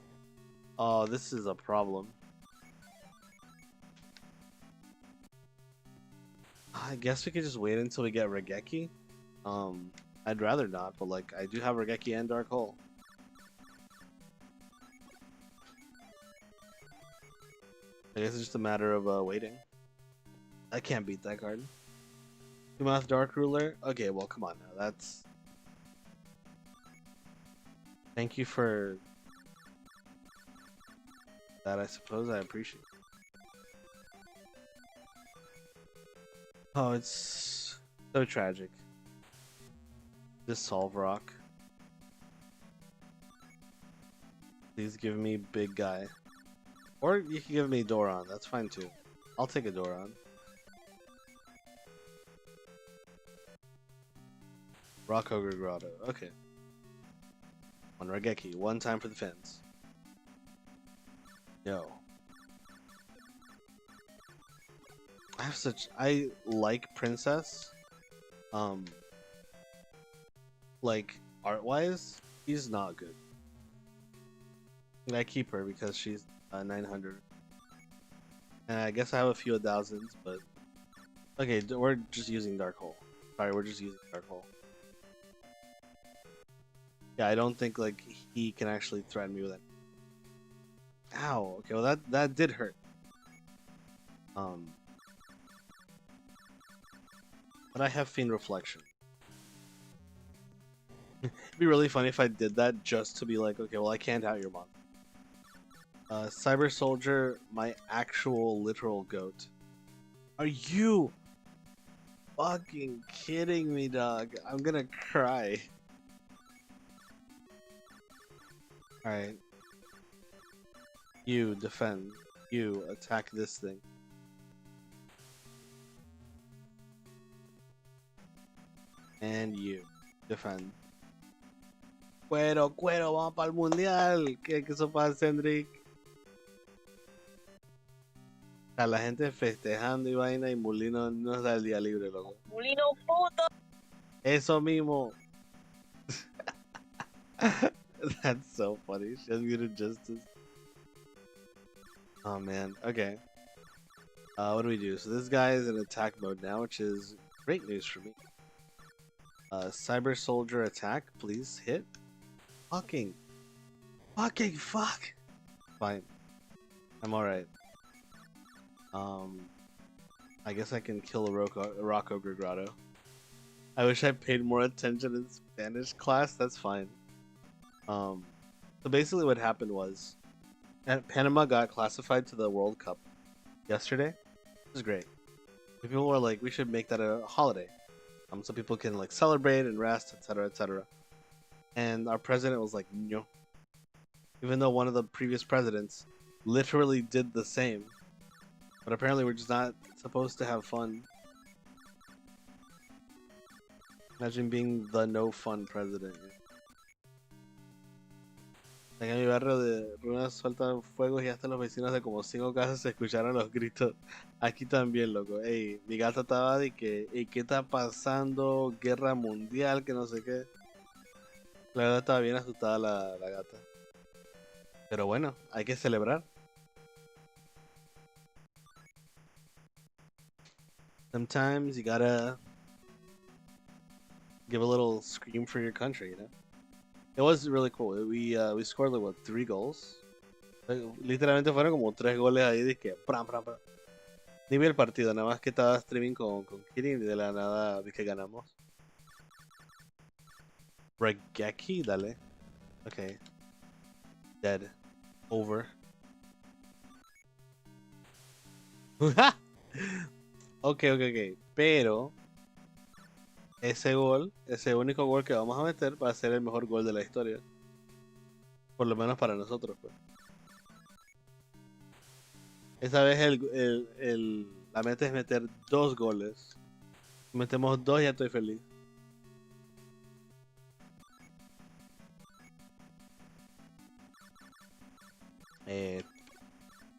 Oh, this is a problem. I guess we could just wait until we get Regeki. I'd rather not, but like I do have Regeki and Dark Hole. I guess it's just a matter of waiting. I can't beat that card. Two-Mouth Dark Ruler? Okay, well come on now. That's... Thank you for that, I suppose. I appreciate it. Oh, it's so tragic. This Solve Rock. Please give me big guy. Or you can give me Doron. That's fine too. I'll take a Doron. Rock Ogre Grotto. Okay. One Regeki. One time for the fence. Yo. I like Princess. Like art-wise, she's not good. And I keep her because she's 900. And I guess I have a few thousands, but okay, we're just using Dark Hole. Sorry, we're just using Dark Hole. Yeah, I don't think like he can actually threaten me with it. Ow. Okay, well that did hurt. But I have Fiend Reflection. It'd be really funny if I did that just to be like, okay, well I can't out your monster. Cyber Soldier, my actual literal goat. Are you fucking kidding me, dog? I'm gonna cry. Alright. You defend. You attack this thing. And you defend. Cuero, cuero, vamos para el mundial. Que eso pasa, Hendrik? O sea, la gente festejando y vaina y Mulino no da el día libre, loco. Mulino puto. Eso mismo. That's so funny. She has muted justice. Oh man. Okay. What do we do? So this guy is in attack mode now, which is great news for me. Cyber Soldier attack, please hit. Fucking fuck. Fine. I'm alright. I guess I can kill a Rocco Grigado. I wish I paid more attention in Spanish class. That's fine. So basically what happened was Panama got classified to the World Cup yesterday. It was great. People were like, we should make that a holiday. So people can like celebrate and rest, etc., etc. And our president was like, no. Even though one of the previous presidents literally did the same. But apparently we're just not supposed to have fun. Imagine being the no fun president. En mi barrio de Runas sueltan fuegos y hasta los vecinos de como 5 casas se escucharon los gritos. Aquí también, loco. Ey, mi gata estaba de que, ey, ¿qué está pasando? Guerra mundial, que no sé qué. La verdad estaba bien asustada la gata. Pero bueno, hay que celebrar. Sometimes you gotta give a little scream for your country, you know? It was really cool. We scored like what, 3 goals? Literalmente fueron como 3 goles ahí de que pram. Ni vi el partido, nada más que estaba streaming con Kirin y de la nada vi que ganamos. Regeki, dale. Okay. Dead. Over. Okay. Pero ese gol, ese único gol que vamos a meter va a ser el mejor gol de la historia. Por lo menos para nosotros, pues. Esa vez la meta es meter 2 goles. Si metemos 2 ya estoy feliz.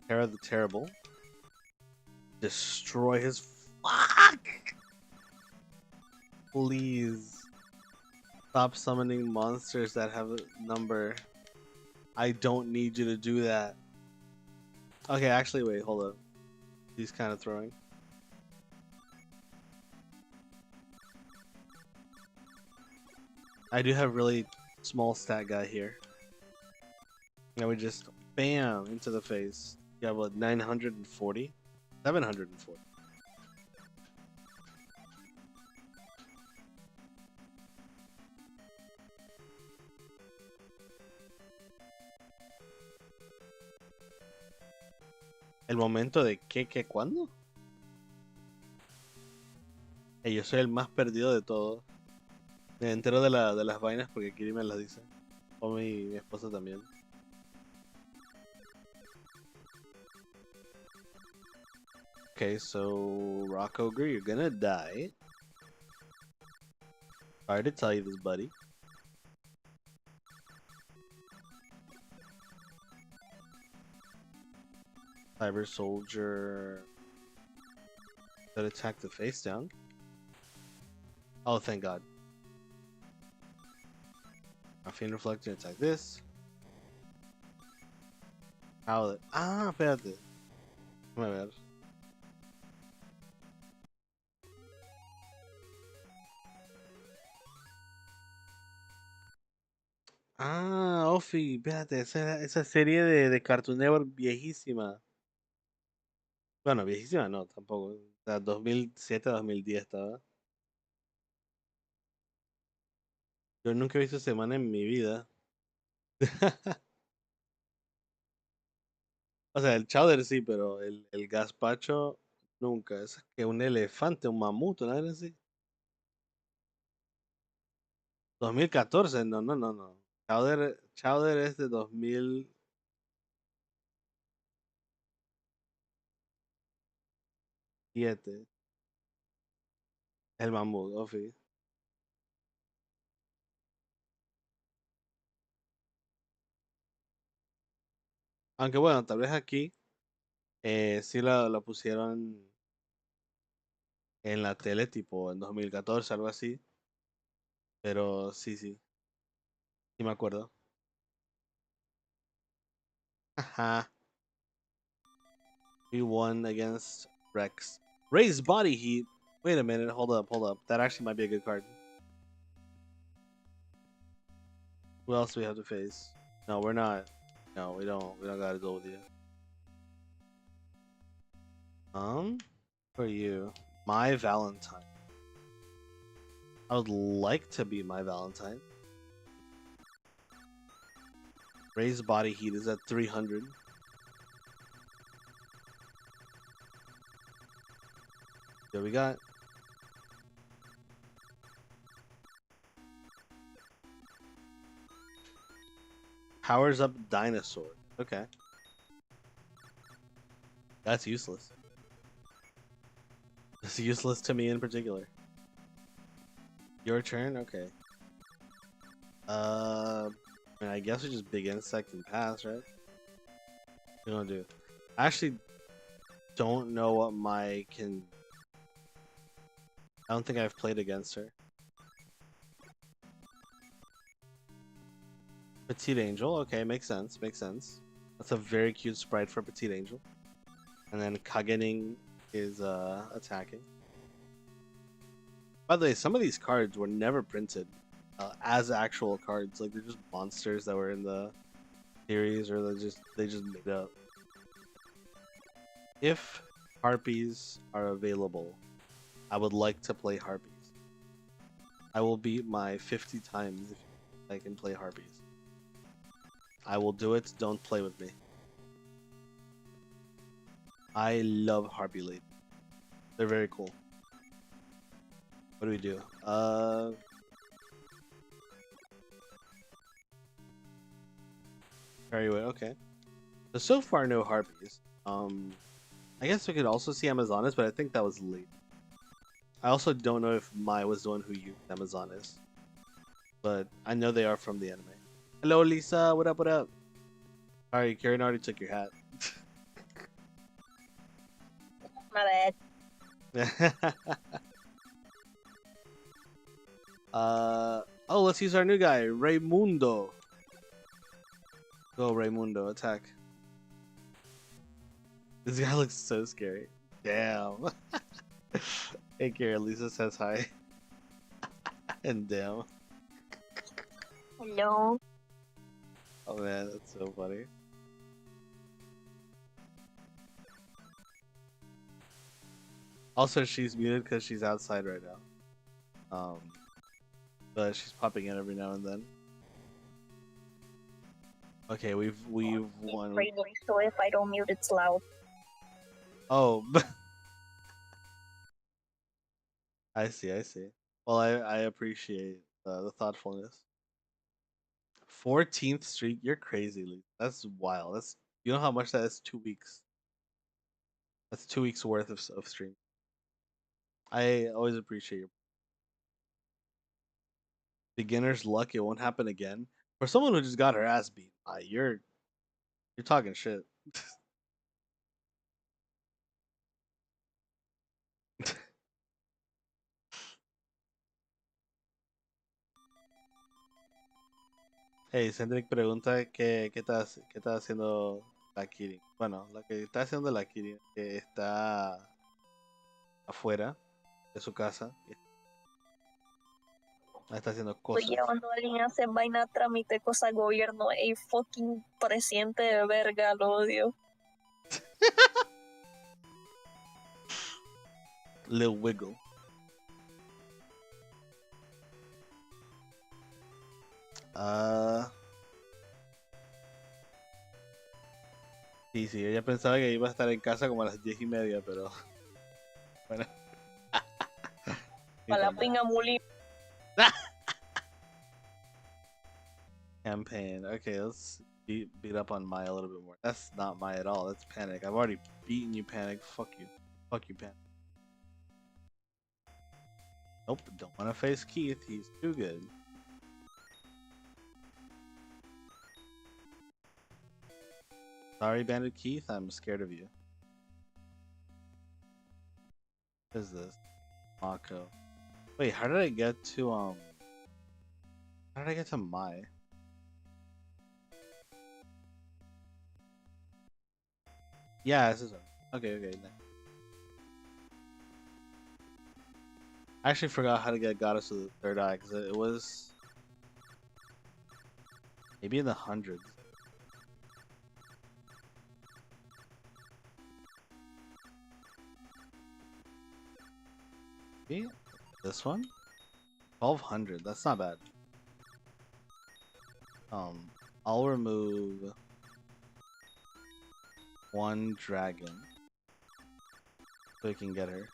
Terra the Terrible. Destroy his fuck! Please. Stop summoning monsters that have a number. I don't need you to do that. Okay, actually, wait, hold up. He's kind of throwing. I do have really small stat guy here. And we just bam into the face. You have what, 940? 740. ¿El momento de qué, cuándo? Yo soy el más perdido de todos. Me entero de las vainas porque Kiri me las dice. O mi esposa también. Okay, so Rocco Ogre, you're gonna die. Sorry to tell you this, buddy. Cyber Soldier that attack the face down. Oh, thank God. Fiend Reflector attack this. Chowder. Ah, espérate. Déjame ver. Ah, Ofi, espérate, esa serie de Cartoon Network viejísima. Bueno, viejísima no, tampoco. O sea, 2007, 2010 estaba. Yo nunca he visto semana en mi vida. O sea, el chowder sí, pero el gazpacho nunca. Es que un elefante, un mamut, ¿no? Así. 2014, no, no, no, no. Chowder es de 2007. El mamut, Ofi. Aunque bueno, tal vez aquí sí la pusieron en la tele, tipo en 2014, algo así. Pero sí, sí, sí me acuerdo. Ajá. We won against Rex. Raise body heat. Wait a minute, hold up, hold up. That actually might be a good card. Who else do we have to face? No, we're not. No, we don't. We don't gotta go with you. For you, my Valentine. I would like to be my Valentine. Raise body heat is at 300. There we got. Powers up dinosaur. Okay. That's useless. It's useless to me in particular. Your turn? Okay. I mean, I guess we just big insect and pass, right? We don't do. I actually don't know what my can. I don't think I've played against her. Petite Angel. Okay, makes sense. Makes sense. That's a very cute sprite for Petite Angel. And then Kagening is attacking. By the way, some of these cards were never printed as actual cards. Like they're just monsters that were in the series, or they just made up. If harpies are available, I would like to play harpies. I will beat my 50 times if I can play harpies. I will do it. Don't play with me. I love harpy lady. They're very cool. What do we do? Very well. Okay. So far, no harpies. I guess we could also see Amazonas, but I think that was late. I also don't know if Mai was the one who used Amazonas, but I know they are from the anime. Hello, Lisa. What up? What up? Sorry, Karen already took your hat. My bad. Oh, let's use our new guy, Raimundo. Go, Raimundo, attack. This guy looks so scary. Damn. Hey, Karen, Lisa says hi. And damn. Hello. Oh man, that's so funny. Also, she's muted because she's outside right now. But she's popping in every now and then. Okay, we've won. Crazy, so if I don't mute, it's loud. Oh, I see, I see. Well, I appreciate the thoughtfulness. 14th Street, you're crazy, Lee. That's wild. That's you know how much that is? 2 weeks. That's 2 weeks worth of stream. I always appreciate your beginner's luck. It won't happen again. For someone who just got her ass beat, you're talking shit. Hey, Cendric pregunta qué estás haciendo La Kirin. Bueno, la que está haciendo la Kirin, que está afuera de su casa. Está haciendo Estoy cosas. llevando a alguien a hacer vaina, trámite, cosa gobierno. Ey, fucking presidente de verga, lo odio. Lil Wiggle. Ah. Sí, ella pensaba que iba a estar en casa como a las 10:30, pero bueno. A la pinga muli. Campaign. Okay, let's beat up on Mai a little bit more. That's not Mai at all. That's Panic. I've already beaten you, Panic. Fuck you. Fuck you, Panic. Nope, don't want to face Keith. He's too good. Sorry, Bandit Keith. I'm scared of you. What is this? Mako. Wait, how did I get to How did I get to Mai? Yeah, this is her. Okay. Nice. I actually forgot how to get Goddess of the Third Eye because it was maybe in the hundreds. Maybe this one? 1200. That's not bad. I'll remove one dragon so we can get her.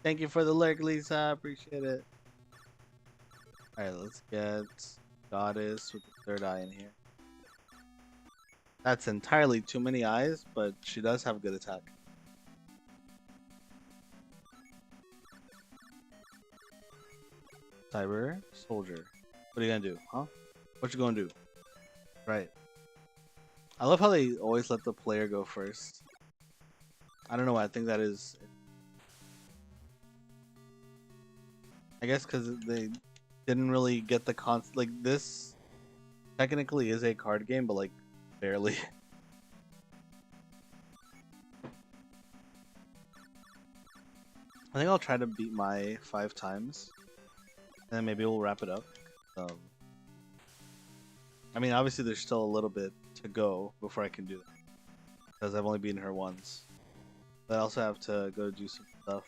Thank you for the lurk, Lisa. Appreciate it. Alright, let's get Goddess with the third eye in here. That's entirely too many eyes, but she does have good attack. Cyber Soldier. What are you gonna do, huh? What you gonna do? Right. I love how they always let the player go first. I don't know why. I think that is... I guess because they didn't really get the like, this technically is a card game, but like, barely. I think I'll try to beat my 5 times, and then maybe we'll wrap it up. I mean, obviously there's still a little bit to go before I can do that, because I've only beaten her once. But I also have to go do some stuff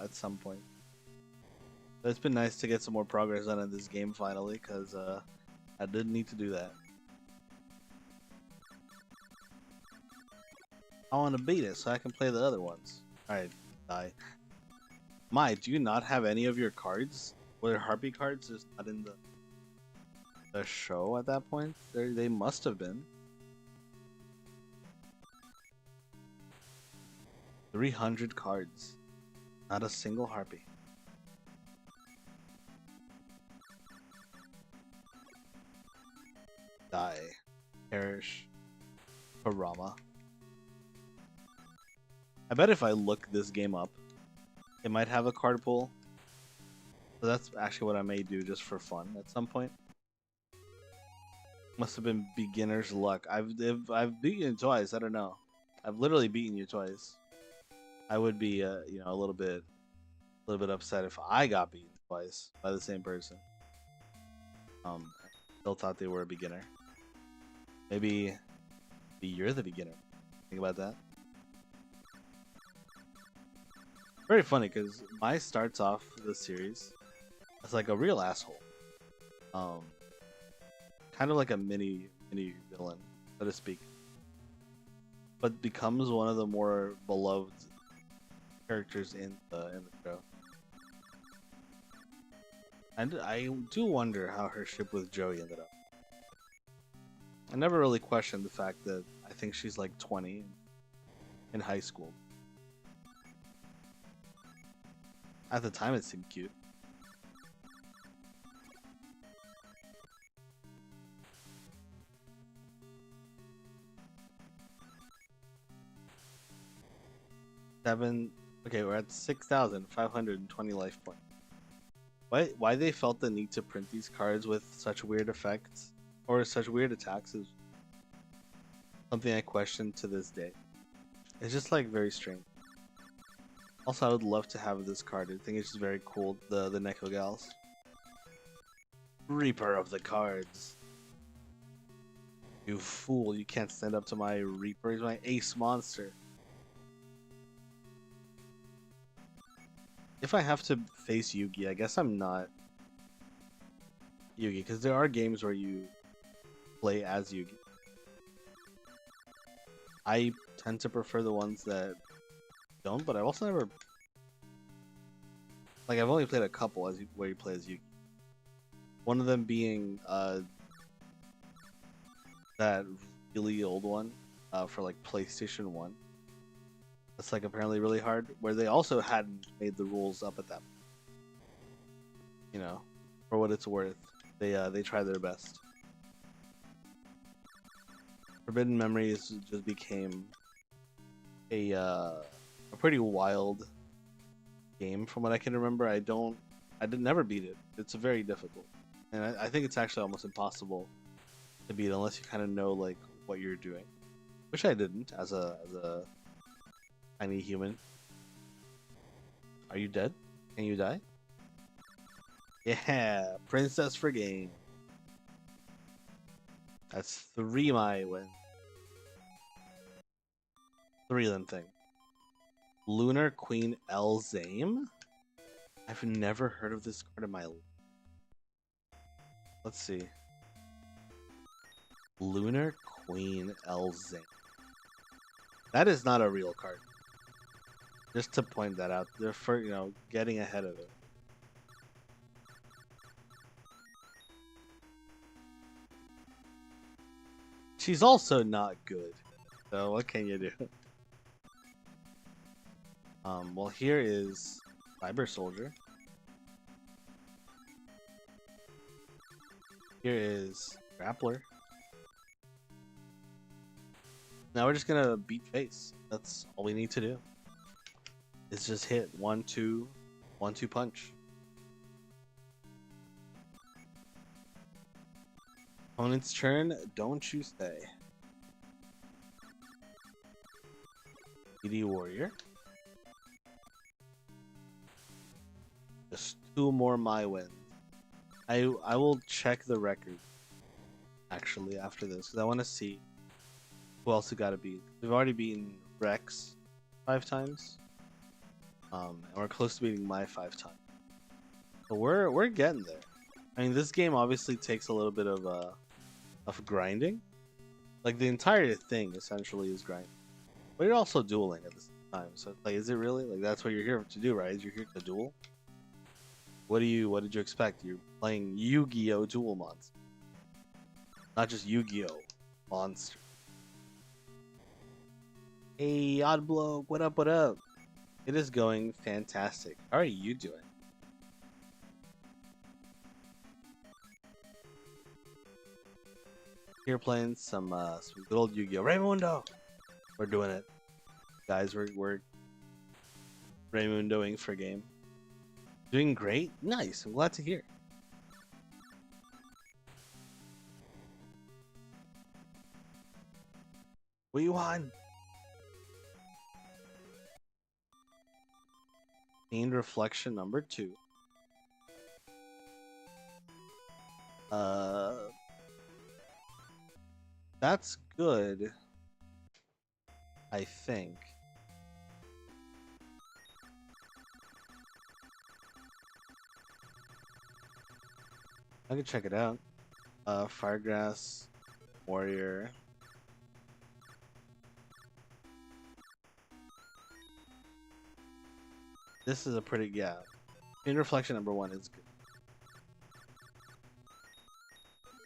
at some point. But it's been nice to get some more progress done in this game finally, because I didn't need to do that. I want to beat it so I can play the other ones. Alright, die. Mai, do you not have any of your cards? Were Harpy cards just not in the show at that point? They must have been. 300 cards. Not a single Harpy. Die. Perish. Parama. I bet if I look this game up, it might have a card pool. So that's actually what I may do just for fun at some point. Must have been beginner's luck. I've beaten you twice. I don't know. I've literally beaten you twice. I would be you know, a little bit upset if I got beaten twice by the same person. I still thought they were a beginner. Maybe you're the beginner. Think about that. Very funny because Mai starts off the series as like a real asshole. Kind of like a mini villain, so to speak. But becomes one of the more beloved characters in the show. And I do wonder how her ship with Joey ended up. I never really questioned the fact that I think she's like 20 in high school. At the time, it seemed cute. Okay, we're at 6,520 life points. Why they felt the need to print these cards with such weird effects or such weird attacks is Something I question to this day. It's just like very strange. Also, I would love to have this card. I think it's just very cool. The Neko Gals. Reaper of the cards. You fool! You can't stand up to my Reaper. He's my ace monster. If I have to face Yugi, I guess I'm not Yugi, because there are games where you play as Yugi. I tend to prefer the ones that don't, but I've also never... Like, I've only played a couple where you play as Yugi. One of them being that really old one for like PlayStation 1. That's like apparently really hard, where they also hadn't made the rules up at that point. You know, for what it's worth, they tried their best. Forbidden Memories just became a pretty wild game from what I can remember. I did never beat it. It's very difficult, and I think it's actually almost impossible to beat unless you kind of know like what you're doing, which I didn't as a tiny human. Are you dead? Can you die? Yeah, Princess for game. That's 3 my win. 3 of them thing. Lunar Queen Elzame? I've never heard of this card in my life. Let's see. Lunar Queen Elzame. That is not a real card. Just to point that out. They're for, you know, getting ahead of it. She's also not good. So what can you do? Well, here is Cyber Soldier. Here is Grappler. Now we're just gonna beat face. That's all we need to do. It's just hit 1-2, 1-2 punch. Opponent's turn, don't you stay. DD Warrior. Just 2 more my wins. I will check the record actually after this because I want to see who else we gotta beat. We've already beaten Rex 5 times. And we're close to beating my 5 times. So we're getting there. I mean, this game obviously takes a little bit of grinding. Like the entire thing essentially is grinding. But you're also dueling at the same time. So like, is it really like that's what you're here to do, right? You're here to duel. What did you expect? You're playing Yu-Gi-Oh! Duel Monsters. Not just Yu-Gi-Oh! Monster. Hey, Oddblow, what up, what up? It is going fantastic. How are you doing? Here playing some good old Yu-Gi-Oh! Raymundo! We're doing it. Guys, we're Raymundoing for game. Doing great? Nice, I'm glad to hear. What you want? Pained Reflection number 2. That's good. I think. I can check it out. Firegrass, Warrior. This is a pretty, yeah. In Reflection number 1 is good.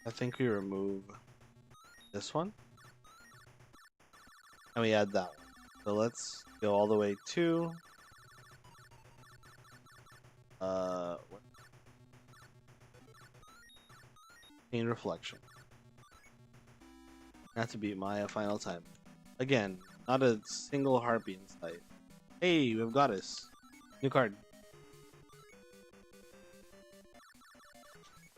I think we remove this one. And we add that one. So let's go all the way to Pain Reflection. Not to beat Maya final time. Again, not a single harpy in sight. Hey, we've got us. New card.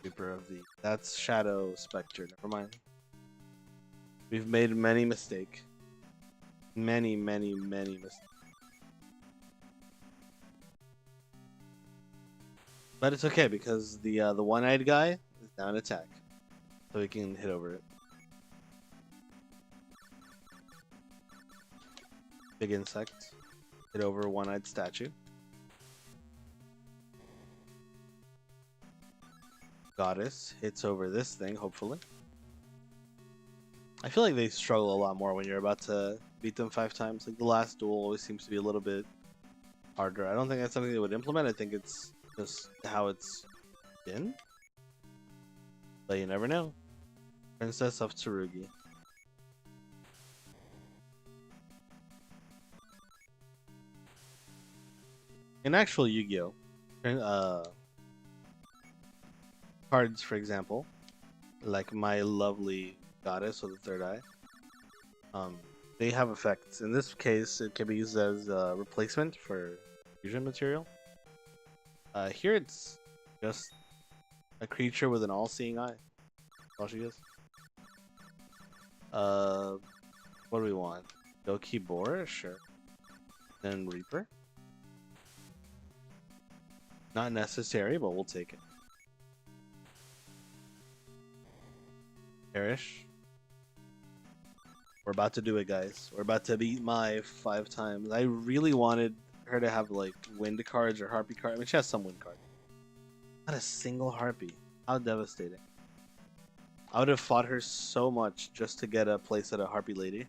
Reaper of the... That's Shadow Spectre. Never mind. We've made many mistakes. Many mistakes. But it's okay because the one-eyed guy is down attack, so we can hit over it. Big insect, hit over one-eyed statue. Goddess hits over this thing, hopefully. I feel like they struggle a lot more when you're about to beat them 5 times. Like the last duel always seems to be a little bit harder. I don't think that's something they would implement. I think it's just how it's been. But you never know. Princess of Tsurugi. In actual Yu-Gi-Oh! Cards, for example, like my lovely goddess with the third eye, they have effects. In this case, it can be used as a replacement for fusion material. Here it's just a creature with an all-seeing eye. That's all she is. What do we want? Doki Bora? Sure. Then Reaper. Not necessary, but we'll take it. Perish. We're about to do it, guys. We're about to beat Mai 5 times. I really wanted her to have like wind cards or harpy cards. I mean, she has some wind cards. Not a single harpy. How devastating. I would have fought her so much just to get a place at a harpy lady.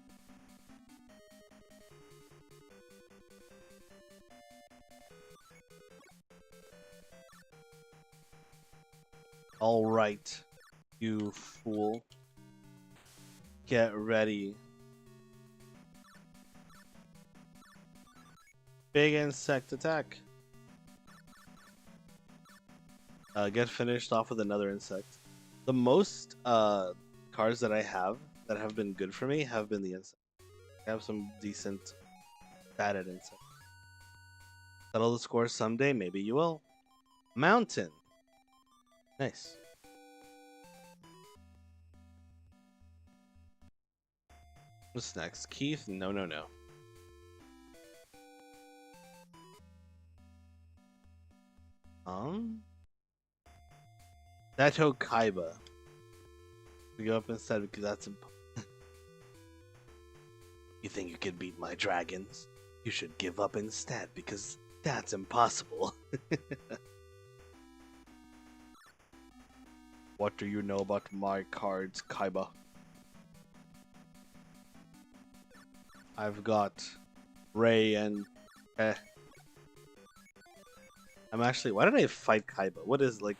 All right, you fool. Get ready. Big insect attack. Get finished off with another insect. The most cards that I have that have been good for me have been the insect. I have some decent batted insects. Settle the score someday, maybe you will. Mountain. Nice. What's next? Keith? No. Dato Kaiba. We go up instead because that's You think you can beat my dragons? You should give up instead because that's impossible. What do you know about my cards, Kaiba? I've got Ray and I'm actually. Why did I fight Kaiba? What is like?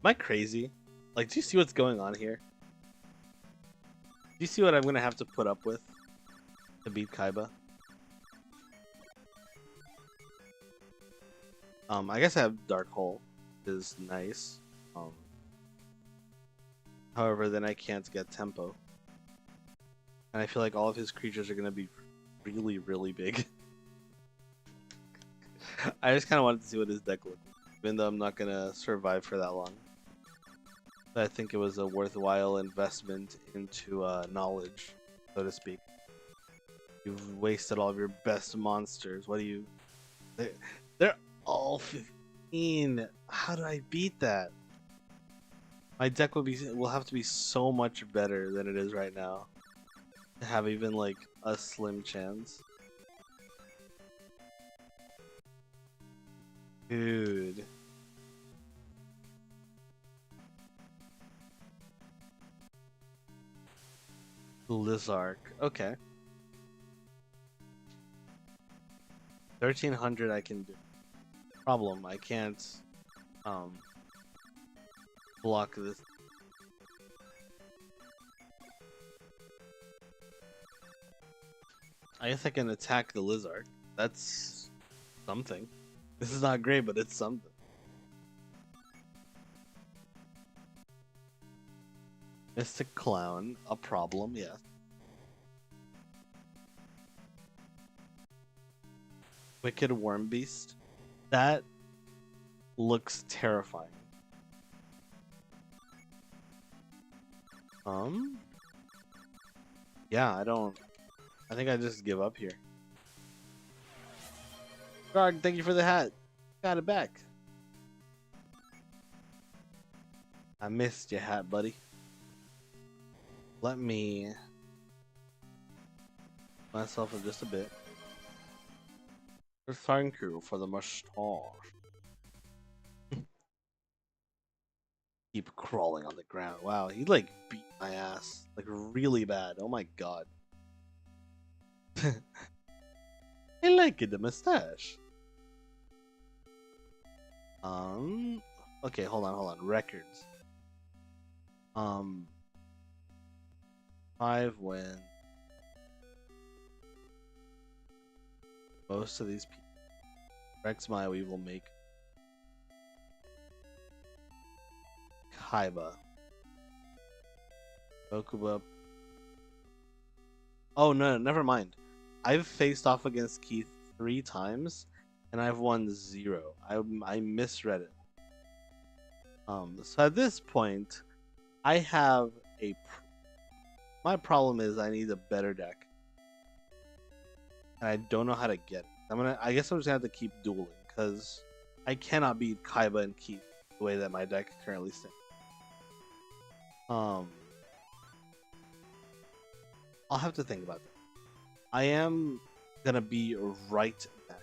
Am I crazy? Like, do you see what's going on here? Do you see what I'm gonna have to put up with to beat Kaiba? I guess I have Dark Hole, which is nice. However, then I can't get Tempo, and I feel like all of his creatures are gonna be really big. I just kind of wanted to see what his deck looked like, even though I'm not gonna survive for that long. But I think it was a worthwhile investment into knowledge, so to speak. You've wasted all of your best monsters. What do you? They're all 15. How do I beat that? My deck will have to be so much better than it is right now to have even like a slim chance. Dude. Lizark. Okay. 1300 I can do. Problem, I can't block this. I guess I can attack the Lizark. That's something. This is not great, but it's something. Mystic Clown, a problem, yes. Wicked Worm Beast. That looks terrifying. Yeah, I think I just give up here. Grog, thank you for the hat. Got it back. I missed your hat, buddy. Let me myself in just a bit. Thank you for the mustache. Keep crawling on the ground. Wow, he like beat my ass like really bad. Oh my god. I like the mustache. Okay, hold on. Records. 5 wins. Most of these people. Rex Maya we will make. Kaiba. Okuba. Oh no, never mind. I've faced off against Keith 3 times and I've won 0. I misread it. So at this point, I have my problem is I need a better deck. And I don't know how to get it. I guess I'm just gonna have to keep dueling because I cannot beat Kaiba and Keith the way that my deck currently stands. I'll have to think about that. I am gonna be right back.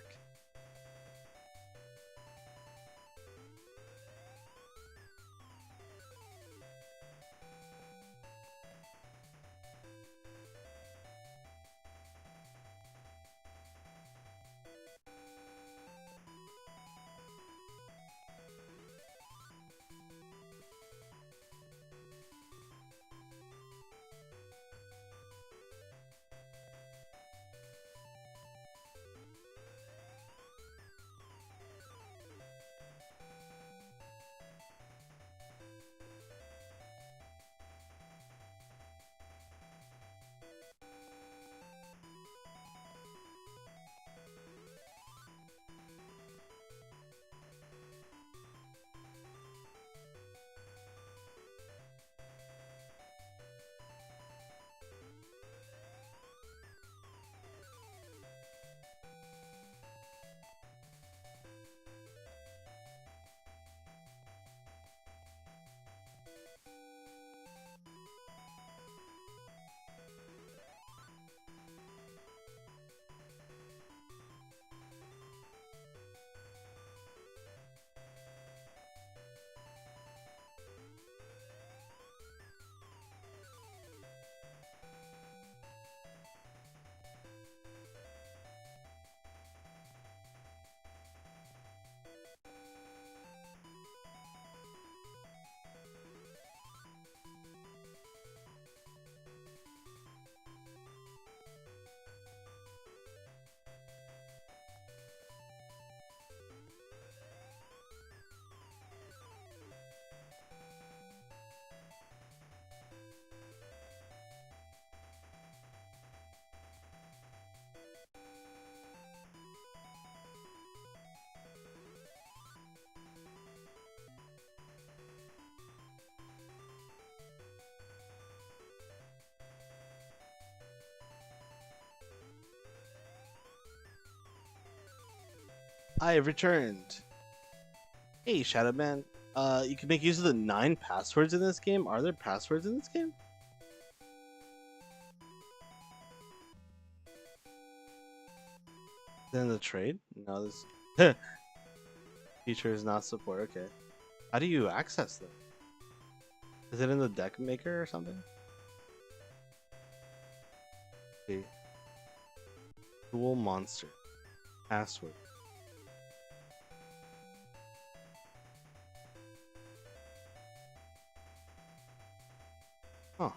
I have returned. Hey, Shadow Man. You can make use of the 9 passwords in this game. Are there passwords in this game? Then the trade? No, this feature is not support. Okay. How do you access them? Is it in the deck maker or something? Okay. Duel monster. Password. Huh.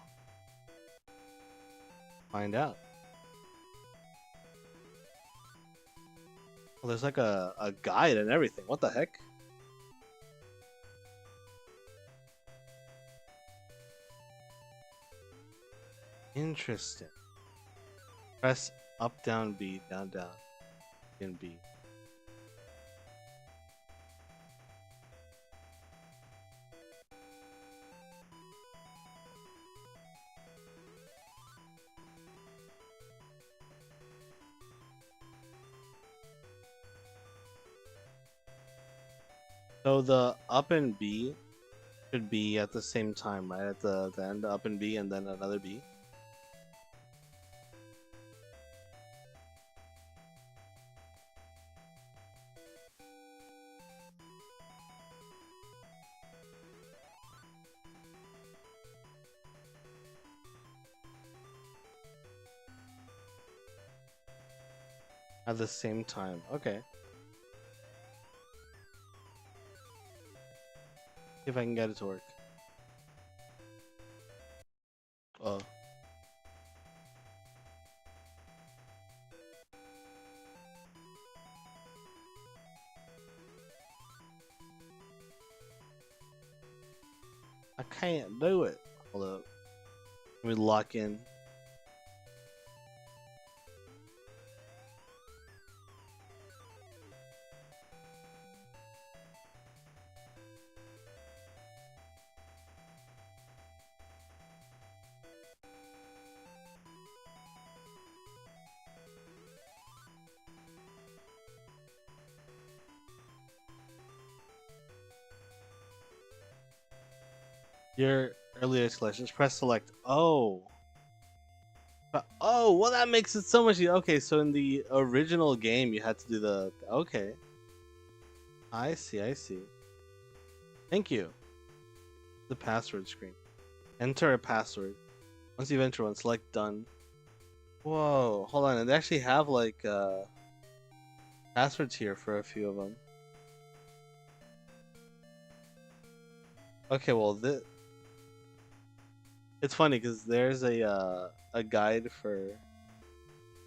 Find out. Well, there's like a guide and everything. What the heck? Interesting. Press up, down, B, down, down, and B. So the up and B should be at the same time, right? At the end, up and B, and then another B. At the same time. Okay. See if I can get it to work. Oh. I can't do it. Hold up. Let me lock in. Your earlier selections. Press select. Oh. Oh, well, that makes it so much easier. Okay, so in the original game, you had to do the. Okay. I see, I see. Thank you. The password screen. Enter a password. Once you've entered one, select done. Whoa, hold on. And they actually have like passwords here for a few of them. Okay, well, it's funny because there's a guide for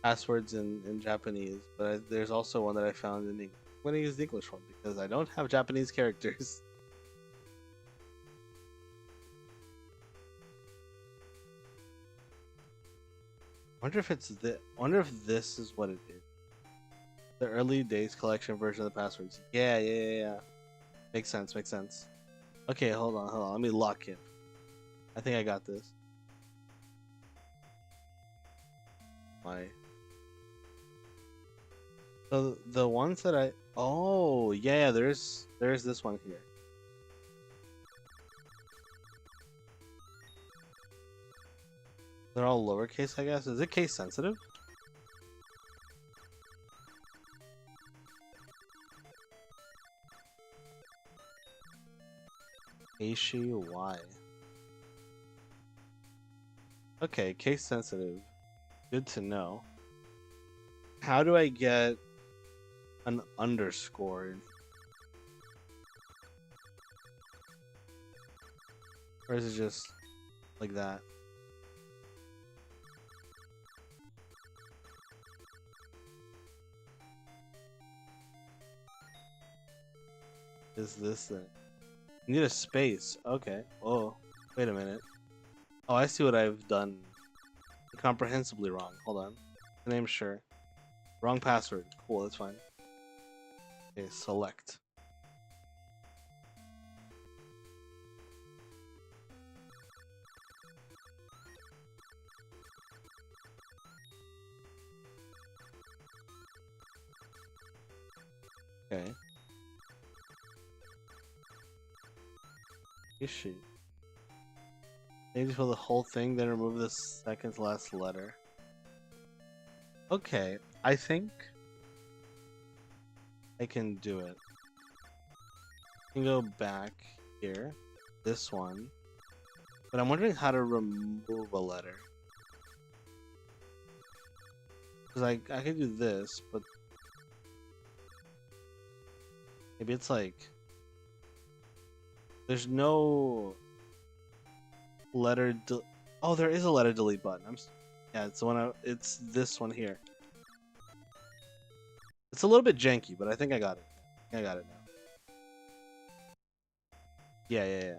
passwords in Japanese, but there's also one that I found in English. I'm gonna use the English one because I don't have Japanese characters. Wonder if it's wonder if this is what it is. The early days collection version of the passwords. Yeah. Makes sense, makes sense. Okay, hold on. Let me lock in. I think I got this. My. So the ones that I. Oh, yeah, there's this one here. They're all lowercase, I guess. Is it case sensitive? Aishi, why? Okay, case sensitive. Good to know. How do I get an underscore? Or is it just like that? Is this it? Need a space. Okay. Oh, wait a minute. Oh, I see what I've done. Incomprehensibly wrong. Hold on. The name, sure. Wrong password. Cool, that's fine. Okay, select. Okay. Issue. Maybe fill the whole thing, then remove the second to last letter. Okay, I think I can do it. I can go back here, this one, but I'm wondering how to remove a letter. Because I could do this, but maybe it's like there's no letter. Oh, there is a letter delete button. Yeah, it's the one. It's this one here. It's a little bit janky, but I think I got it. I got it now. Yeah.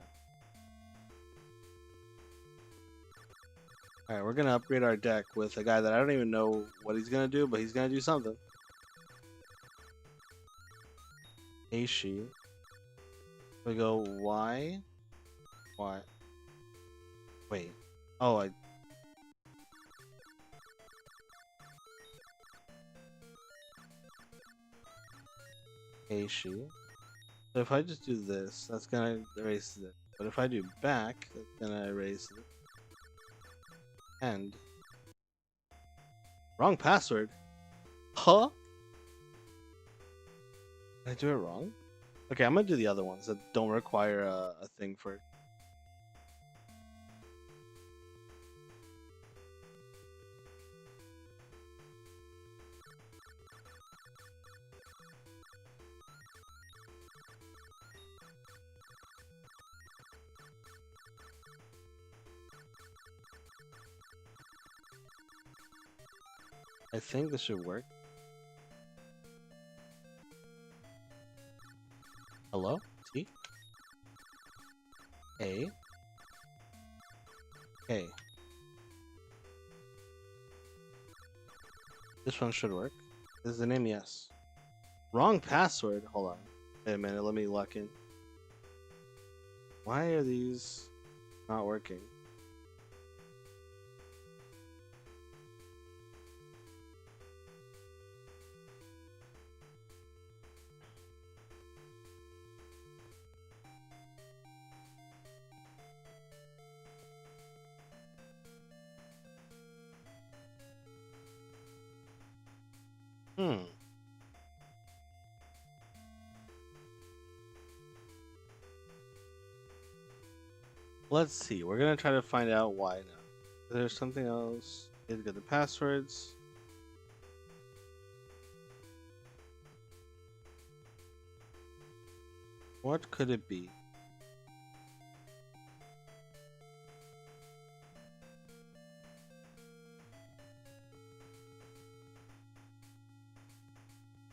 Alright, we're gonna upgrade our deck with a guy that I don't even know what he's gonna do, but he's gonna do something. Aishi. We go Y. Y. Wait. Oh, Aishi. So if I just do this, that's gonna erase it. But if I do back, that's gonna erase it. And wrong password. Huh? Did I do it wrong? Okay, I'm gonna do the other ones that don't require a thing for it. I think this should work. Hello? T? A? A. This one should work. Is the name? Yes. Wrong password. Hold on. Wait a minute. Let me lock in. Why are these not working? Hmm. Let's see. We're gonna try to find out why now. There's something else. Let's get the passwords. What could it be?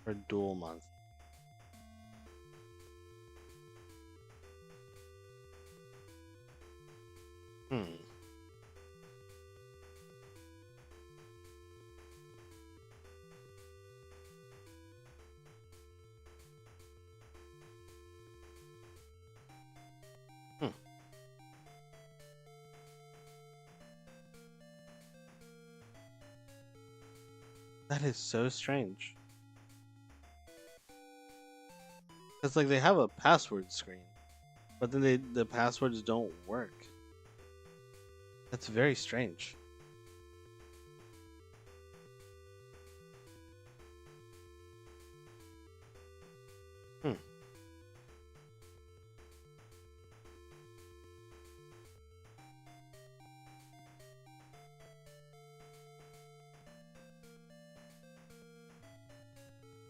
For duel month. Hmm. Hmm. That is so strange. It's like they have a password screen, but then the passwords don't work. That's very strange. Hmm.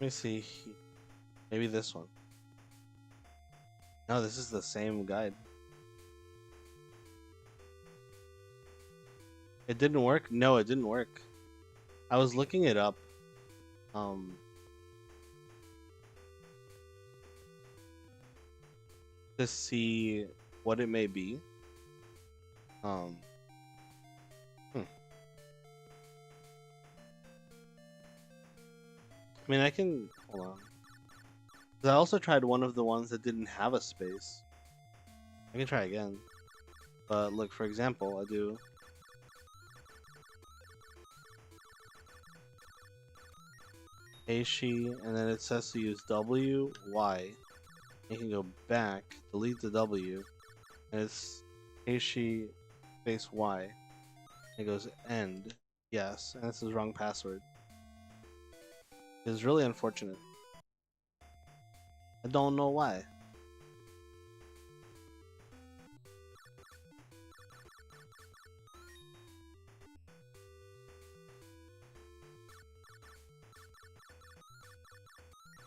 Let me see. Maybe this one. No, this is the same guide. It didn't work? No, it didn't work. I was looking it up. Um, to see what it may be. Um, hmm. I mean, I can hold on. 'Cause I also tried one of the ones that didn't have a space. I can try again. But look, for example, I do Aishi, and then it says to use W, Y. You can go back, delete the W, and it's Aishi space Y. It goes end, yes, and this is wrong password. It's really unfortunate. I don't know why.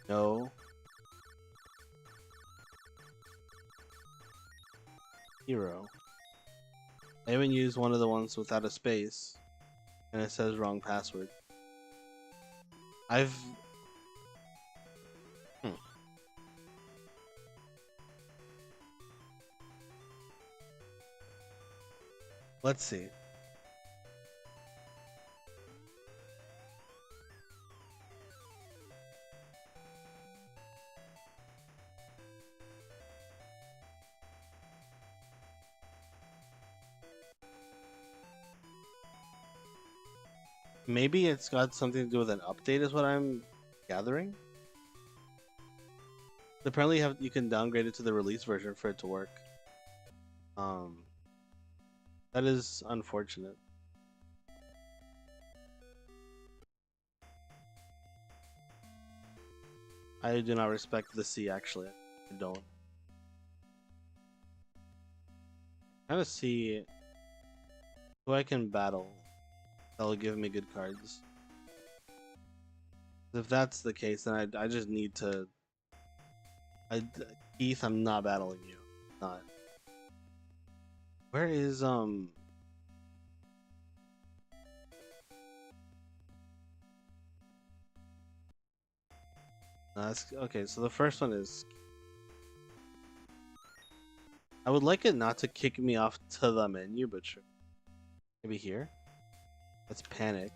No. Hero. I even used one of the ones without a space, and it says wrong password. I've... Hmm. Let's see. Maybe it's got something to do with an update is what I'm gathering? Apparently, you can downgrade it to the release version for it to work. Um, that is unfortunate. I do not respect the sea. Actually, I don't. I'm trying to see who I can battle. That'll give me good cards. If that's the case, then I just need to. Keith, I'm not battling you. Not. Where is That's okay. So the first one is. I would like it not to kick me off to the menu, but sure. Maybe here. Let's panic.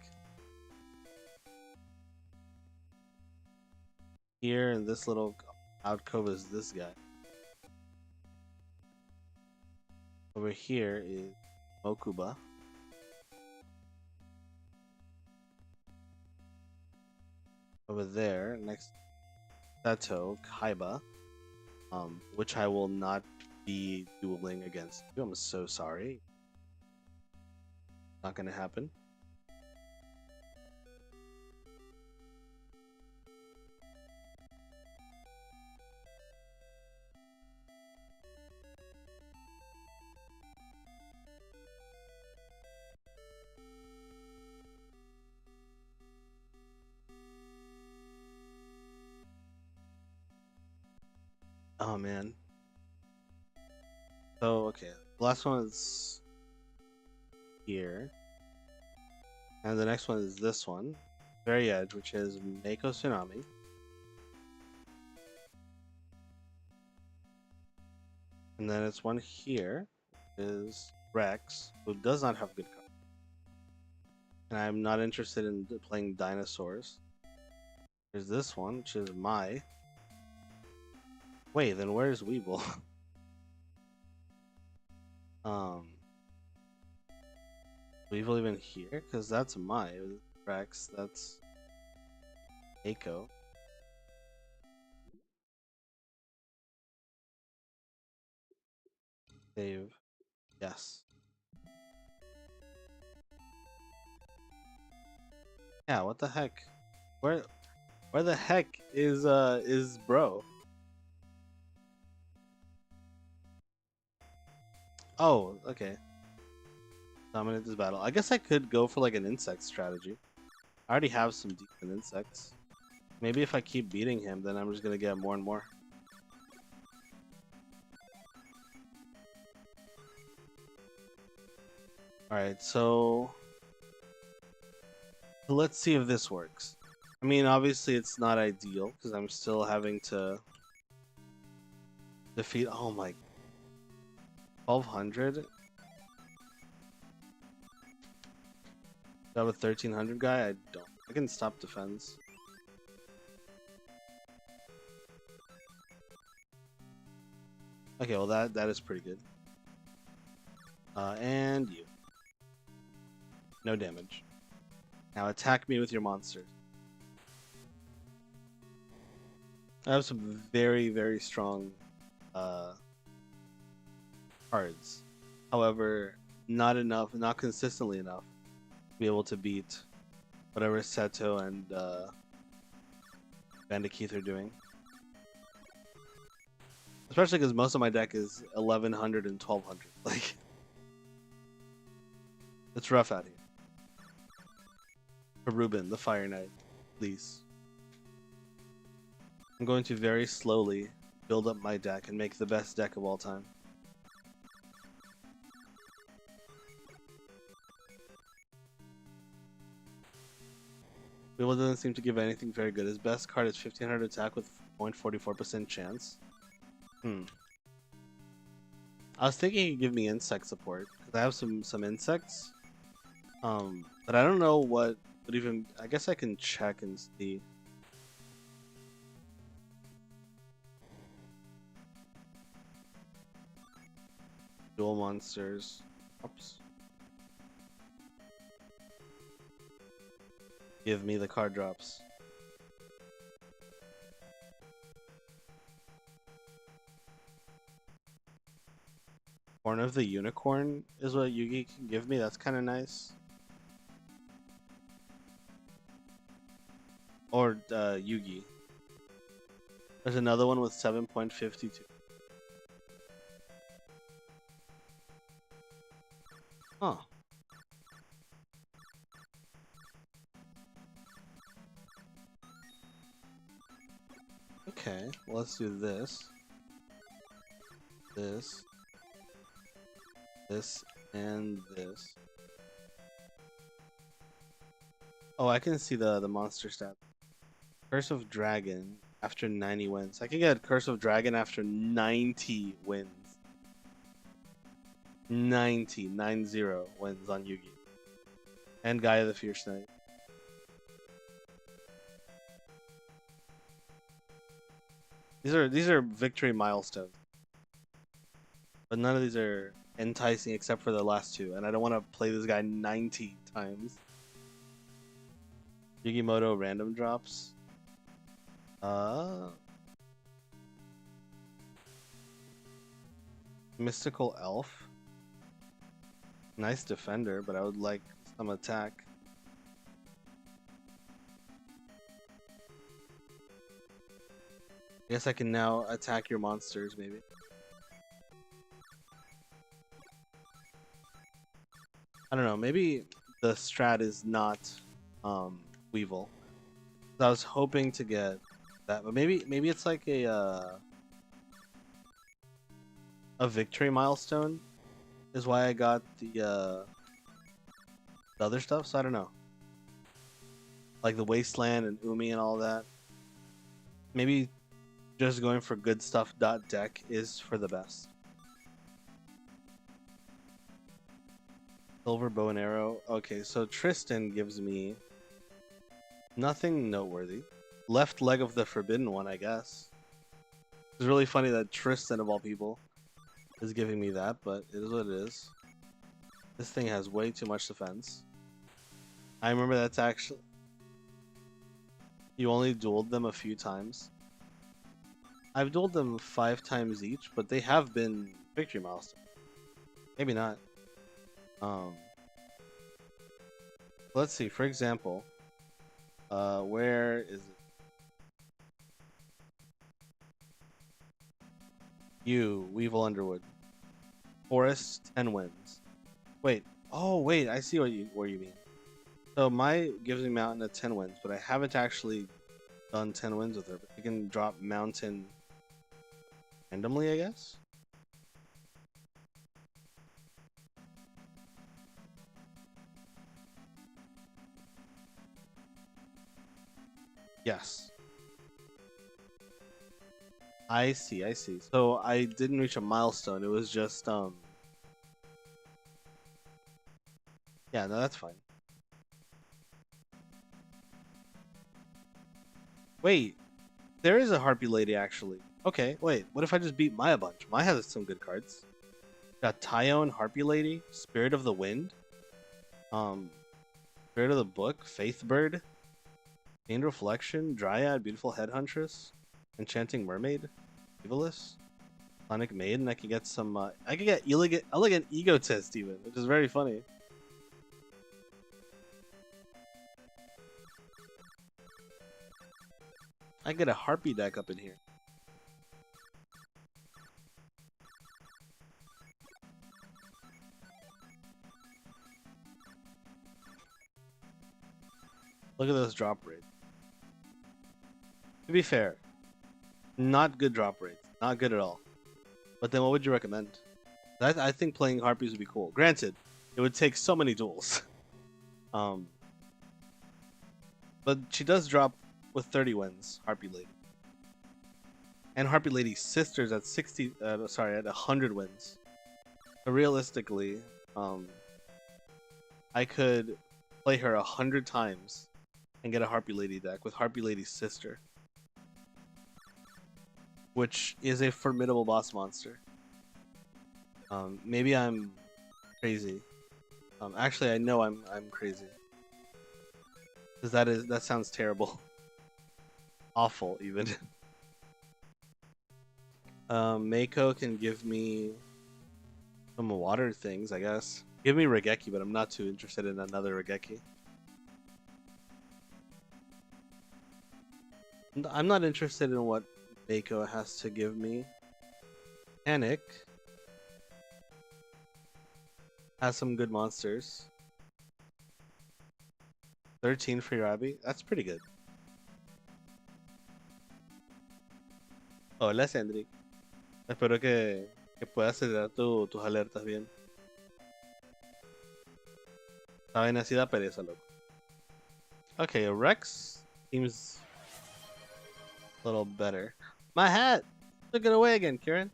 Here in this little alcove is this guy. Over here is Mokuba. Over there, next Seto, Kaiba. Which I will not be dueling against you. I'm so sorry. Not gonna happen. Oh man. So okay, the last one is here, and the next one is this one, very edge, which is Mako Tsunami. And then it's one here, which is Rex, who does not have good cards. And I'm not interested in playing dinosaurs. There's this one, which is Mai. Wait, then where's Weeble? Weevil even here? Because that's Mai. Rex, that's Mako. Save. Yes. Yeah, what the heck? Where the heck is bro? Oh, okay. Dominate this battle. I guess I could go for like an insect strategy. I already have some decent insects. Maybe if I keep beating him, then I'm just gonna get more and more. Alright, so let's see if this works. I mean, obviously it's not ideal because I'm still having to defeat. Oh my, 1200. Do I have a 1300 guy? I don't. I can stop defense. Okay, well that is pretty good. And you. No damage. Now attack me with your monsters. I have some very, very strong cards. However, not enough, not consistently enough to be able to beat whatever Seto and Bandikeith are doing. Especially because most of my deck is 1100 and 1200. Like, it's rough out here. For Ruben, the Fire Knight, please. I'm going to very slowly build up my deck and make the best deck of all time. Weevil doesn't seem to give anything very good. His best card is 1500 attack with 0.44% chance. I was thinking he'd give me insect support because I have some insects. But I don't know what would even. I guess I can check and see. Duel monsters. Oops. Give me the card drops. Horn of the Unicorn is what Yugi can give me. That's kind of nice. Or Yugi. There's another one with 7.52. Huh. Okay, well, let's do this. This. This and this. Oh, I can see the monster stat. Curse of Dragon after 90 wins. I can get Curse of Dragon after 90 wins. 90 wins on Yugi. And Gaia the Fierce Knight. These are victory milestones. But none of these are enticing except for the last two, and I don't want to play this guy 90 times. Yugimoto random drops. Mystical Elf. Nice defender, but I would like some attack. I guess I can now attack your monsters, maybe. I don't know, maybe the strat is not Weevil. I was hoping to get that, but maybe it's like a victory milestone is why I got the other stuff, so I don't know. Like the Wasteland and Umi and all that. Maybe just going for good stuff .deck is for the best. Silver bow and arrow. Okay, so Tristan gives me nothing noteworthy. Left leg of the forbidden one, I guess. It's really funny that Tristan, of all people, is giving me that, but it is what it is. This thing has way too much defense. I remember that's actually... You only dueled them a few times. I've dueled them 5 times each, but they have been victory milestones. Maybe not. Let's see, for example, where is it? You, Weevil Underwood. Forest, 10 wins. Wait, oh wait, I see what you mean. So my gives me Mountain at 10 wins, but I haven't actually done 10 wins with her. But you can drop Mountain randomly, I guess? Yes. I see, I see. So I didn't reach a milestone. It was just yeah, no, that's fine. Wait, there is a Harpy Lady actually. Okay, wait, what if I just beat Maya a bunch? Maya has some good cards. Got Tyone, Harpy Lady, Spirit of the Wind, Spirit of the Book, Faith Bird, Gained Reflection, Dryad, Beautiful Head Huntress, Enchanting Mermaid, Evilus, Sonic Maiden. I could get some. I could get Elegant Egotist even, which is very funny. I get a Harpy deck up in here. Look at those drop rates. To be fair, not good drop rates. Not good at all. But then what would you recommend? I think playing Harpies would be cool. Granted, it would take so many duels. But she does drop with 30 wins, Harpy Lady. And Harpy Lady's sisters at 100 wins. So realistically, I could play her 100 times and get a Harpy Lady deck with Harpy Lady's sister, which is a formidable boss monster. Maybe I'm crazy. Actually, I know I'm crazy, because that sounds terrible, awful even. Mako can give me Some water things, I guess. Give me Regeki, but I'm not too interested in another Regeki. I'm not interested in what Mako has to give me. Panic has some good monsters. 13 for Irabi. That's pretty good. Hola, Cendric. Espero que puedas acelerar tus alertas bien. Esta vaina así da pereza, loco. Okay, Rex seems a little better. My hat! Took it away again, Kieran.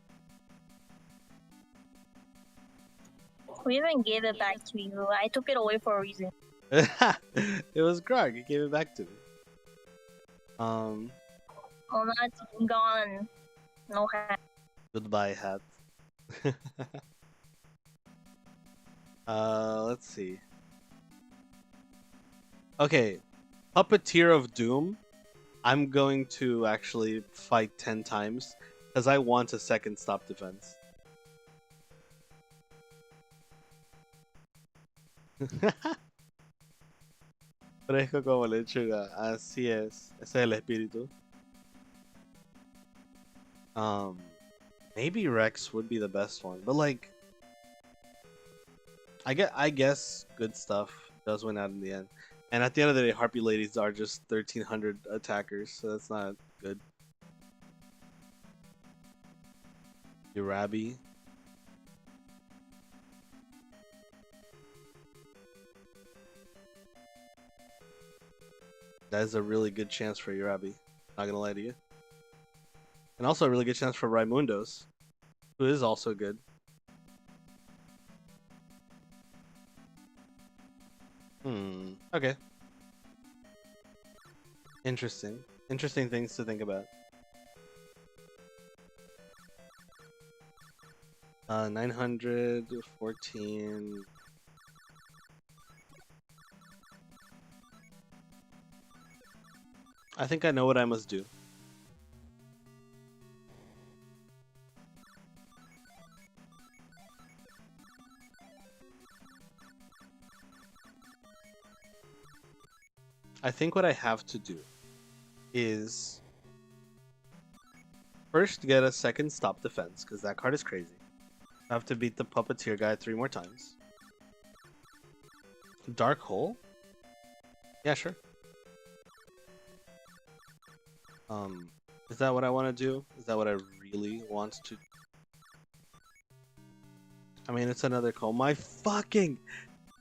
Who even gave it back to you? I took it away for a reason. It was Grog. He gave it back to me. Oh, that's gone. No hat. Goodbye, hat. Let's see. Okay, Puppeteer of Doom. I'm going to actually fight 10 times because I want a second stop defense. Fresco como lechuga. Así es. Ese es el espíritu. Maybe Rex would be the best one, but like, I guess good stuff does win out in the end. And at the end of the day, Harpy Ladies are just 1300 attackers, so that's not good. Urabi. That is a really good chance for Urabi. Not gonna lie to you. And also a really good chance for Raimundos, who is also good. Okay. Interesting. Interesting things to think about. 914. I think I know what I must do. I think what I have to do is first get a second stop defense, because that card is crazy. I have to beat the Puppeteer guy 3 more times. Dark Hole? Yeah, sure. Is that what I want to do? Is that what I really want to do? I mean, it's another call. My fucking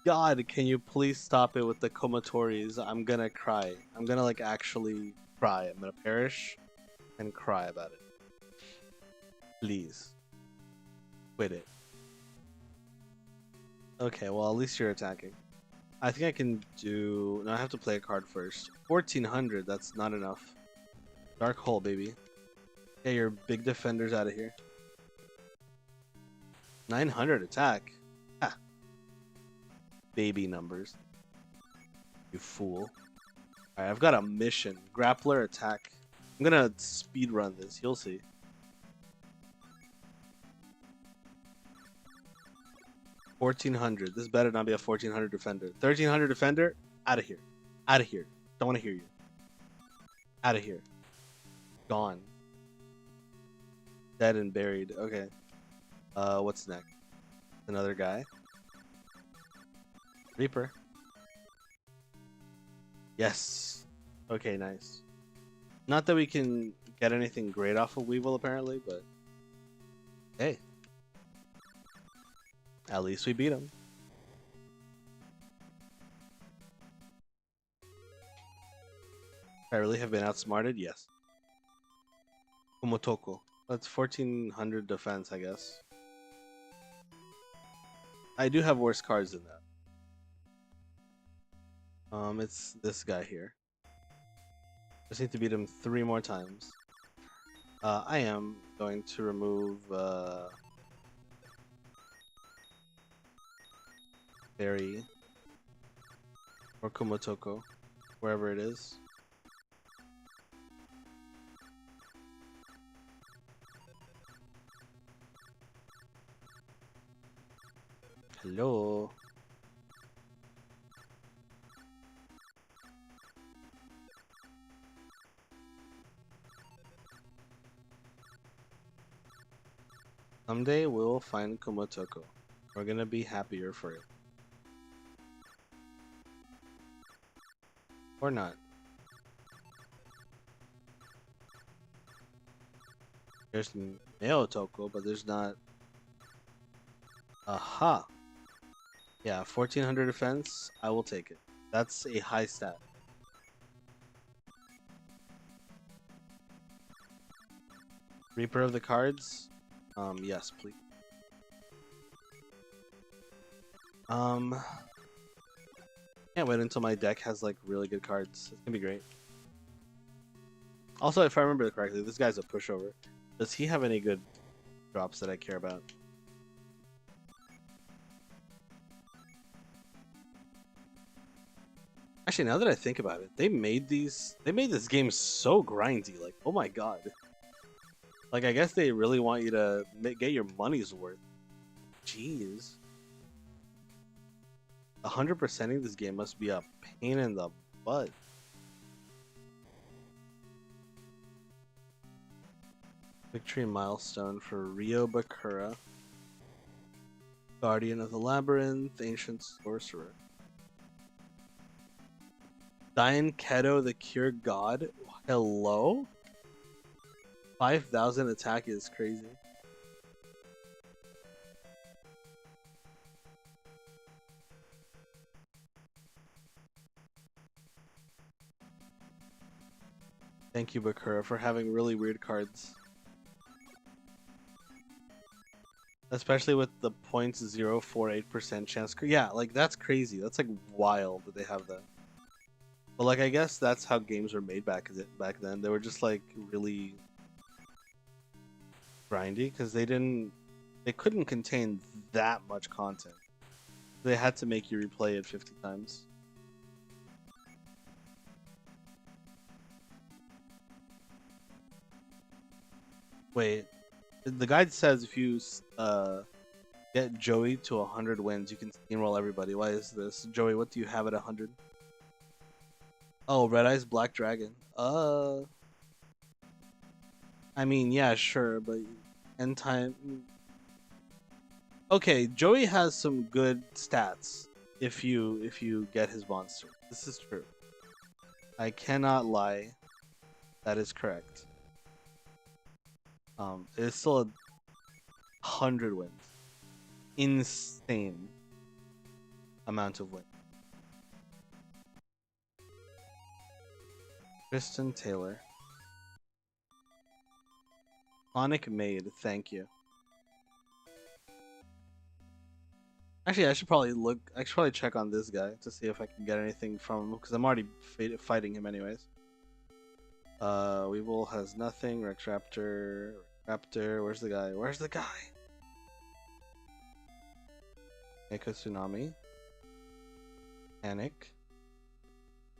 God, can you please stop it with the Komatoris? I'm gonna cry. I'm gonna like actually cry. I'm gonna perish and cry about it. Please. Quit it. Okay, well at least you're attacking. I think I can do... No, I have to play a card first. 1400, that's not enough. Dark Hole, baby. Get your big defenders out of here. 900 attack. Ah. Baby numbers. You fool. Alright, I've got a mission. Grappler attack. I'm gonna speed run this. You'll see. $1,400. This better not be a 1,400 defender. 1,300 defender. Out of here. Out of here. Don't want to hear you. Out of here. Gone. Dead and buried. Okay. What's next? Another guy. Reaper. Yes. Okay, nice. Not that we can get anything great off of Weevil apparently, but hey. At least we beat him. I really have been outsmarted? Yes. Kumotoko. That's 1,400 defense, I guess. I do have worse cards than that. It's this guy here. Just need to beat him 3 more times. I am going to remove Berry or Kumotoko, wherever it is. Hello. Someday we'll find Kumotoko. We're gonna be happier for it. Or not. There's Meotoko, but there's not. Aha! Yeah, 1400 defense. I will take it. That's a high stat. Reaper of the cards? Yes, please. Can't wait until my deck has like really good cards. It's gonna be great. Also, if I remember correctly, this guy's a pushover. Does he have any good drops that I care about? Actually, now that I think about it, they made this game so grindy. Like, oh my god. Like, I guess they really want you to get your money's worth. Jeez. 100%ing this game must be a pain in the butt. Victory milestone for Ryo Bakura. Guardian of the Labyrinth, Ancient Sorcerer. Dian Keto, the Cure God. Hello? 5,000 attack is crazy. Thank you, Bakura, for having really weird cards. Especially with the 0.048% chance. Yeah, like, that's crazy. That's, like, wild that they have that. But, like, I guess that's how games were made back then. They were just, like, really grindy, because they couldn't contain that much content. They had to make you replay it 50 times. Wait, the guide says if you get Joey to 100 wins, you can steamroll everybody. Why is this? Joey, what do you have at 100? Oh, Red Eyes Black Dragon. I mean, yeah, sure, but end time. Okay, Joey has some good stats if you get his monster. This is true. I cannot lie. That is correct. It's still 100 wins. Insane amount of wins. Kristen Taylor. Sonic Maid, thank you. Actually, I should probably check on this guy to see if I can get anything from him, because I'm already fighting him anyways. Weevil has nothing. Rex Raptor. Where's the guy? Where's the guy? Neko Tsunami. Panic.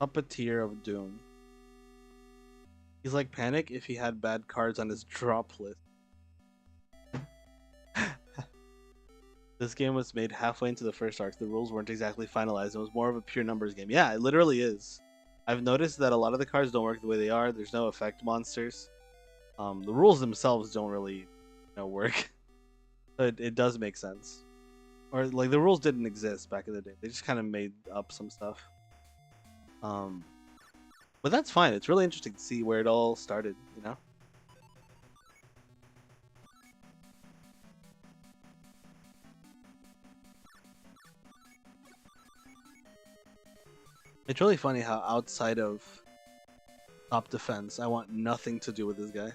Puppeteer of Doom. He's like Panic if he had bad cards on his drop list. This game was made halfway into the first arc. The rules weren't exactly finalized. It was more of a pure numbers game. Yeah, it literally is. I've noticed that a lot of the cards don't work the way they are. There's no effect monsters. The rules themselves don't really, work. But it does make sense. Or like the rules didn't exist back in the day. They just kind of made up some stuff. But that's fine. It's really interesting to see where it all started, It's really funny how outside of top defense, I want nothing to do with this guy.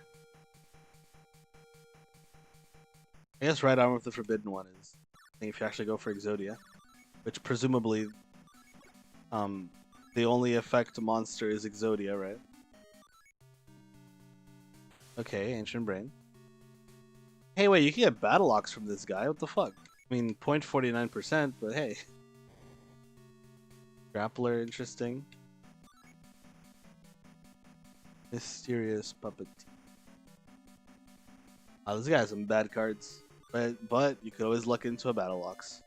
I guess Right Arm of the Forbidden One is if you actually go for Exodia, which presumably the only effect monster is Exodia, right? Okay, Ancient Brain. Hey, wait, you can get Battle Ox from this guy. What the fuck? I mean, 0.49%, but hey. Grappler, interesting. Mysterious Puppet. Oh, this guy has some bad cards. But you could always luck into a Battle Ox.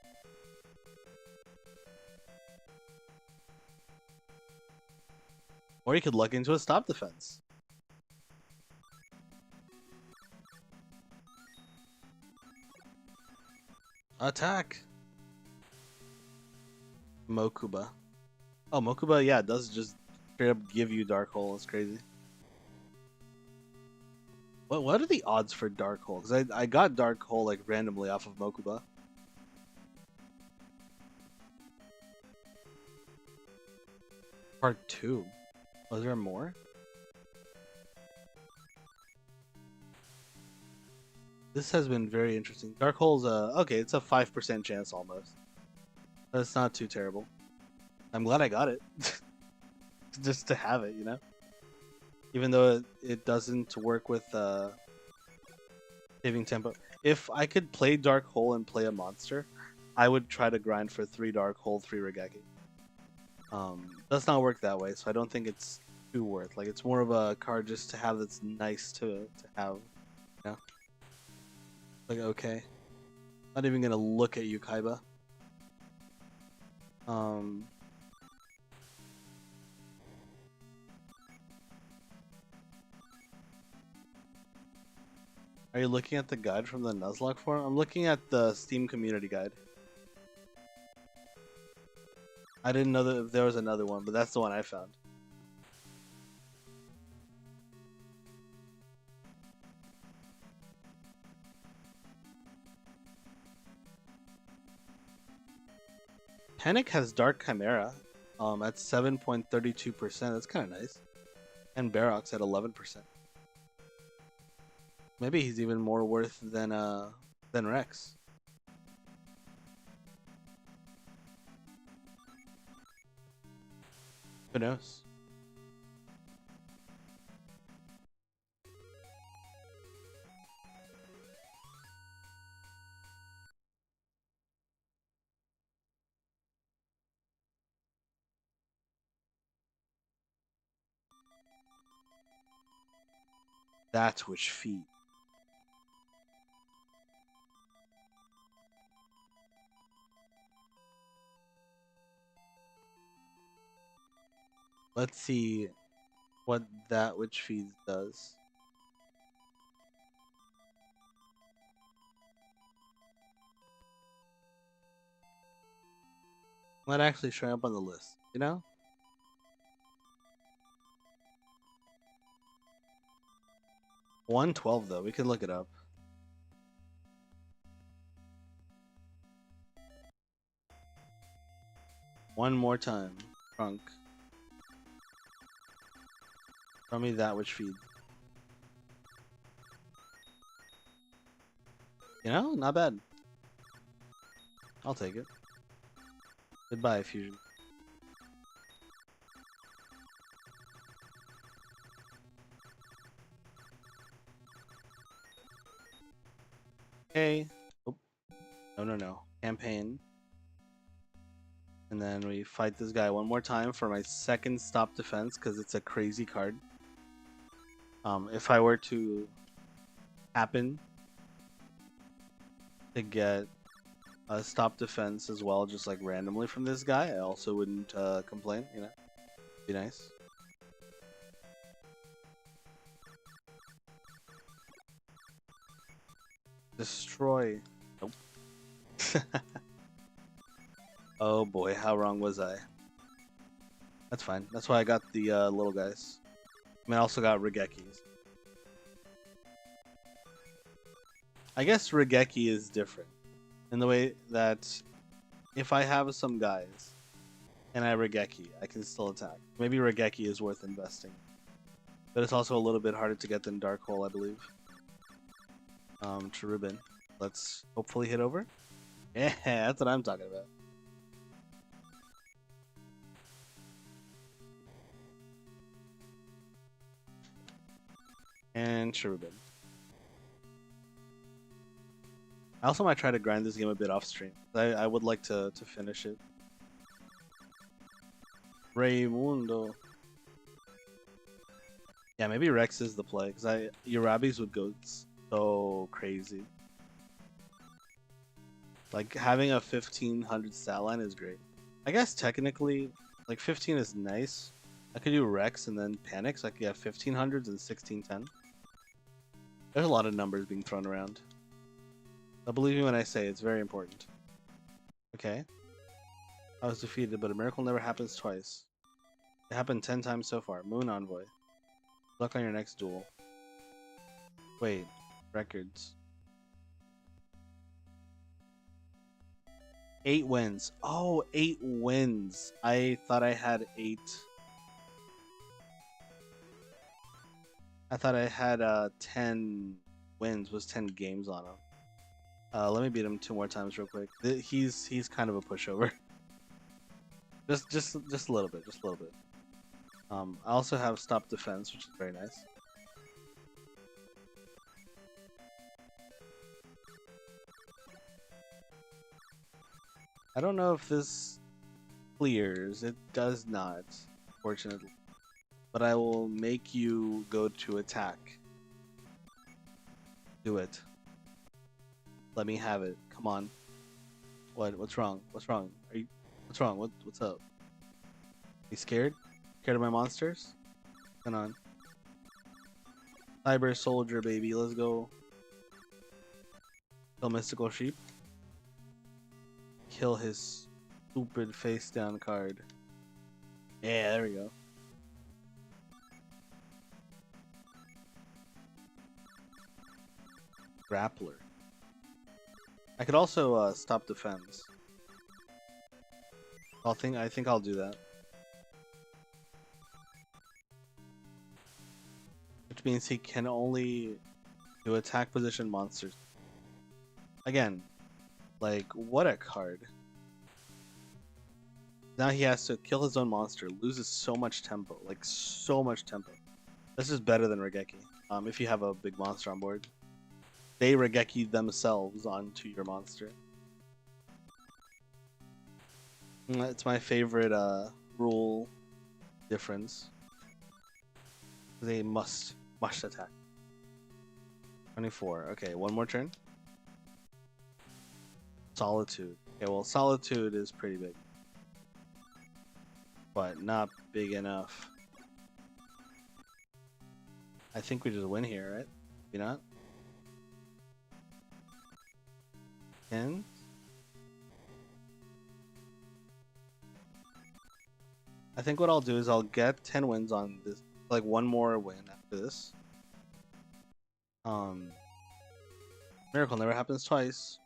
Or you could luck into a stop defense. Attack! Mokuba. Oh, Mokuba, yeah, it does just straight up give you Dark Hole. It's crazy. What are the odds for Dark Hole? Because I got Dark Hole like randomly off of Mokuba. Part 2. Was there more? This has been very interesting. Dark Hole's okay, it's a 5% chance almost. That's not too terrible. I'm glad I got it. Just to have it, you know? Even though it doesn't work with saving tempo. If I could play Dark Hole and play a monster, I would try to grind for 3 Dark Hole, 3 Regeki. Does not work that way, so I don't think it's too worth. Like, it's more of a card just to have that's nice to have, you know? Like, okay. Not even gonna look at you, Kaiba. Are you looking at the guide from the Nuzlocke forum? I'm looking at the Steam community guide. I didn't know that there was another one, but that's the one I found. Panic has Dark Chimera at 7.32%. That's kind of nice. And Barox at 11%. Maybe he's even more worth than Rex. Who knows? That which feed. Let's see what that which feeds does. Not actually showing up on the list, you know? $112 though, we can look it up. One more time. Trunk. Show me that which feed. You know, not bad. I'll take it. Goodbye, Fusion. Okay. Oh. No. Campaign. And then we fight this guy one more time for my second stop defense because it's a crazy card. If I were to happen to get a stop defense as well, just like randomly from this guy, I also wouldn't complain, you know? Be nice. Destroy. Nope. Oh boy, how wrong was I? That's fine. That's why I got the little guys. I mean, I also got Regekis. I guess Regeki is different in the way that if I have some guys and I Regeki, I can still attack. Maybe Regeki is worth investing. But it's also a little bit harder to get than Dark Hole, I believe. Cherubin. Let's hopefully hit over. Yeah, that's what I'm talking about. And Cherubin. I also might try to grind this game a bit off stream. I would like to finish it. Raymundo. Yeah, maybe Rex is the play, because Urabis would go so crazy. Like, having a 1500 stat line is great. I guess technically, like, 15 is nice, I could do Rex and then Panic, so I could have 1500s and 1610. There's a lot of numbers being thrown around. But believe me when I say it's very important. Okay. I was defeated, but a miracle never happens twice. It happened 10 times so far. Moon Envoy. Luck on your next duel. Wait. Records. 8 wins. Oh, 8 wins. I thought I had 8. I thought I had 10 wins. Was 10 games on him. Let me beat him 2 more times real quick. He's kind of a pushover. just a little bit. Just a little bit. I also have Stop Defense, which is very nice. I don't know if this clears. It does not, fortunately. But I will make you go to attack. Do it. Let me have it. Come on. What's wrong? What's wrong? What's wrong? What's up? You scared? Scared of my monsters? What's going on? Cyber Soldier, baby. Let's go. Kill Mystical Sheep. Kill his stupid face down card. Yeah, there we go. Grappler. I could also stop defense. I think I'll do that. Which means he can only do attack position monsters. Again, like, what a card. Now he has to kill his own monster, loses so much tempo, like so much tempo. This is better than Regeki, if you have a big monster on board. They Regeki themselves onto your monster. It's my favorite rule difference. They must attack. 24. Okay, one more turn. Solitude. Okay, well, Solitude is pretty big. But not big enough. I think we just win here, right? Maybe not? 10? I think what I'll do is I'll get 10 wins on this. Like, one more win after this. Miracle never happens twice.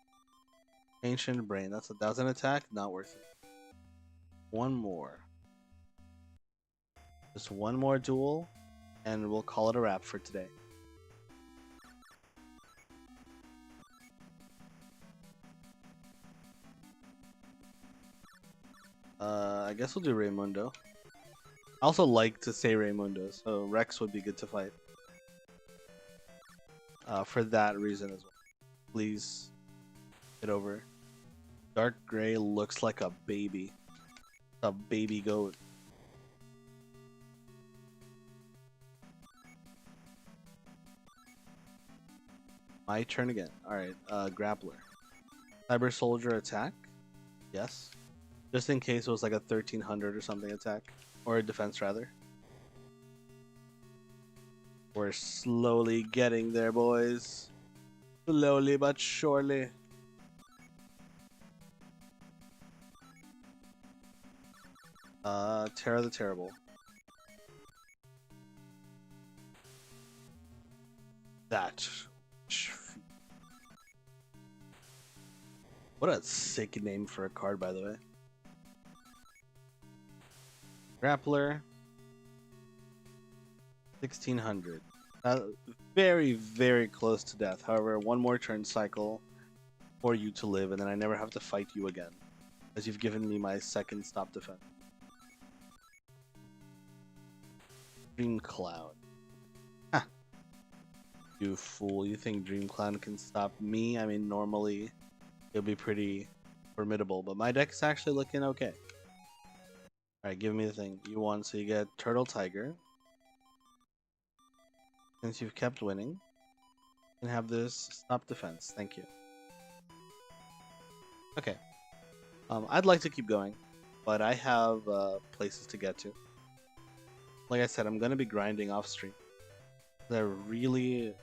Ancient Brain. That was an attack. Not worth it. One more. Just one more duel, and we'll call it a wrap for today. I guess we'll do Raymundo. I also like to say Raymundo, so Rex would be good to fight. For that reason as well. Please get over. Dark Gray looks like a baby. A baby goat. My turn again. Alright, Grappler. Cyber Soldier attack? Yes. Just in case it was like a 1300 or something attack. Or a defense, rather. We're slowly getting there, boys. Slowly but surely. Terra the Terrible. That. What a sick name for a card, by the way. Grappler. 1600. Very, very close to death. However, one more turn cycle for you to live, and then I never have to fight you again. As you've given me my second stop defense. Dream Cloud. Ha! You fool. You think Dream Cloud can stop me? I mean, normally it'll be pretty formidable, but my deck's actually looking okay. Alright, give me the thing. You won, so you get Turtle Tiger. Since you've kept winning, you can have this stop defense. Thank you. Okay. I'd like to keep going, but I have places to get to. like I said, I'm gonna be grinding off stream. I really.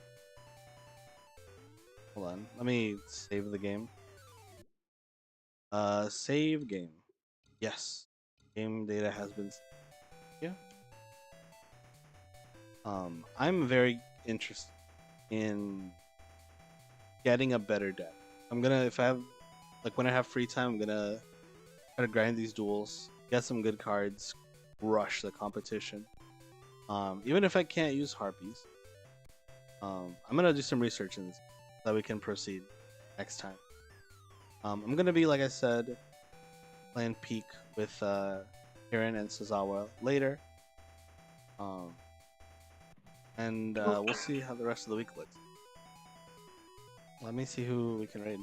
Hold on. Let me save the game. Save game. Yes. Game data has been. Yeah. I'm very interested in getting a better deck. I'm gonna, if I have, like, when I have free time, I'm gonna try to grind these duels, get some good cards, rush the competition. Even if I can't use harpies, I'm gonna do some research in this so that we can proceed next time. I'm gonna be, like I said, playing Peak with Kirin and Sazawa later. And we'll see how the rest of the week looks. Let me see who we can raid.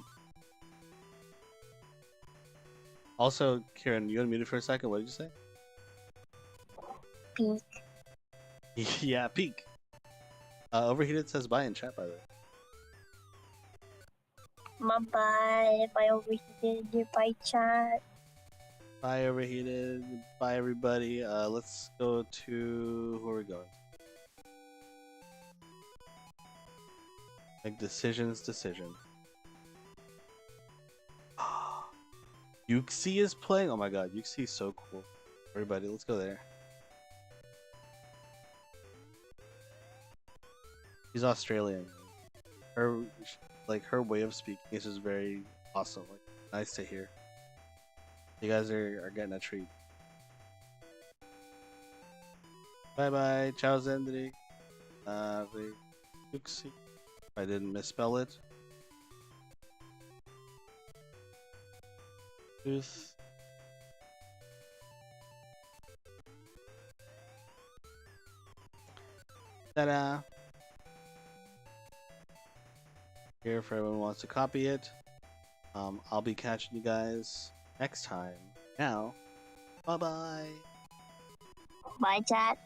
Also, Kieran, you unmuted for a second. What did you say? Peak. Yeah, Peak. Overheated says bye in chat, by the way. Bye-bye. Bye, Overheated. Bye, chat. Bye, Overheated. Bye, everybody. Let's go to... Who are we going to? Make decisions. Yuxi is playing? Oh my god, Yuxi is so cool. Everybody, let's go there. She's Australian. Her way of speaking is just very awesome. Like, nice to hear. You guys are getting a treat. Bye bye. Ciao Zendri. Yuxi. I didn't misspell it. Tooth. Ta-da! Here for everyone who wants to copy it. I'll be catching you guys next time. Now, bye bye. Bye, chat.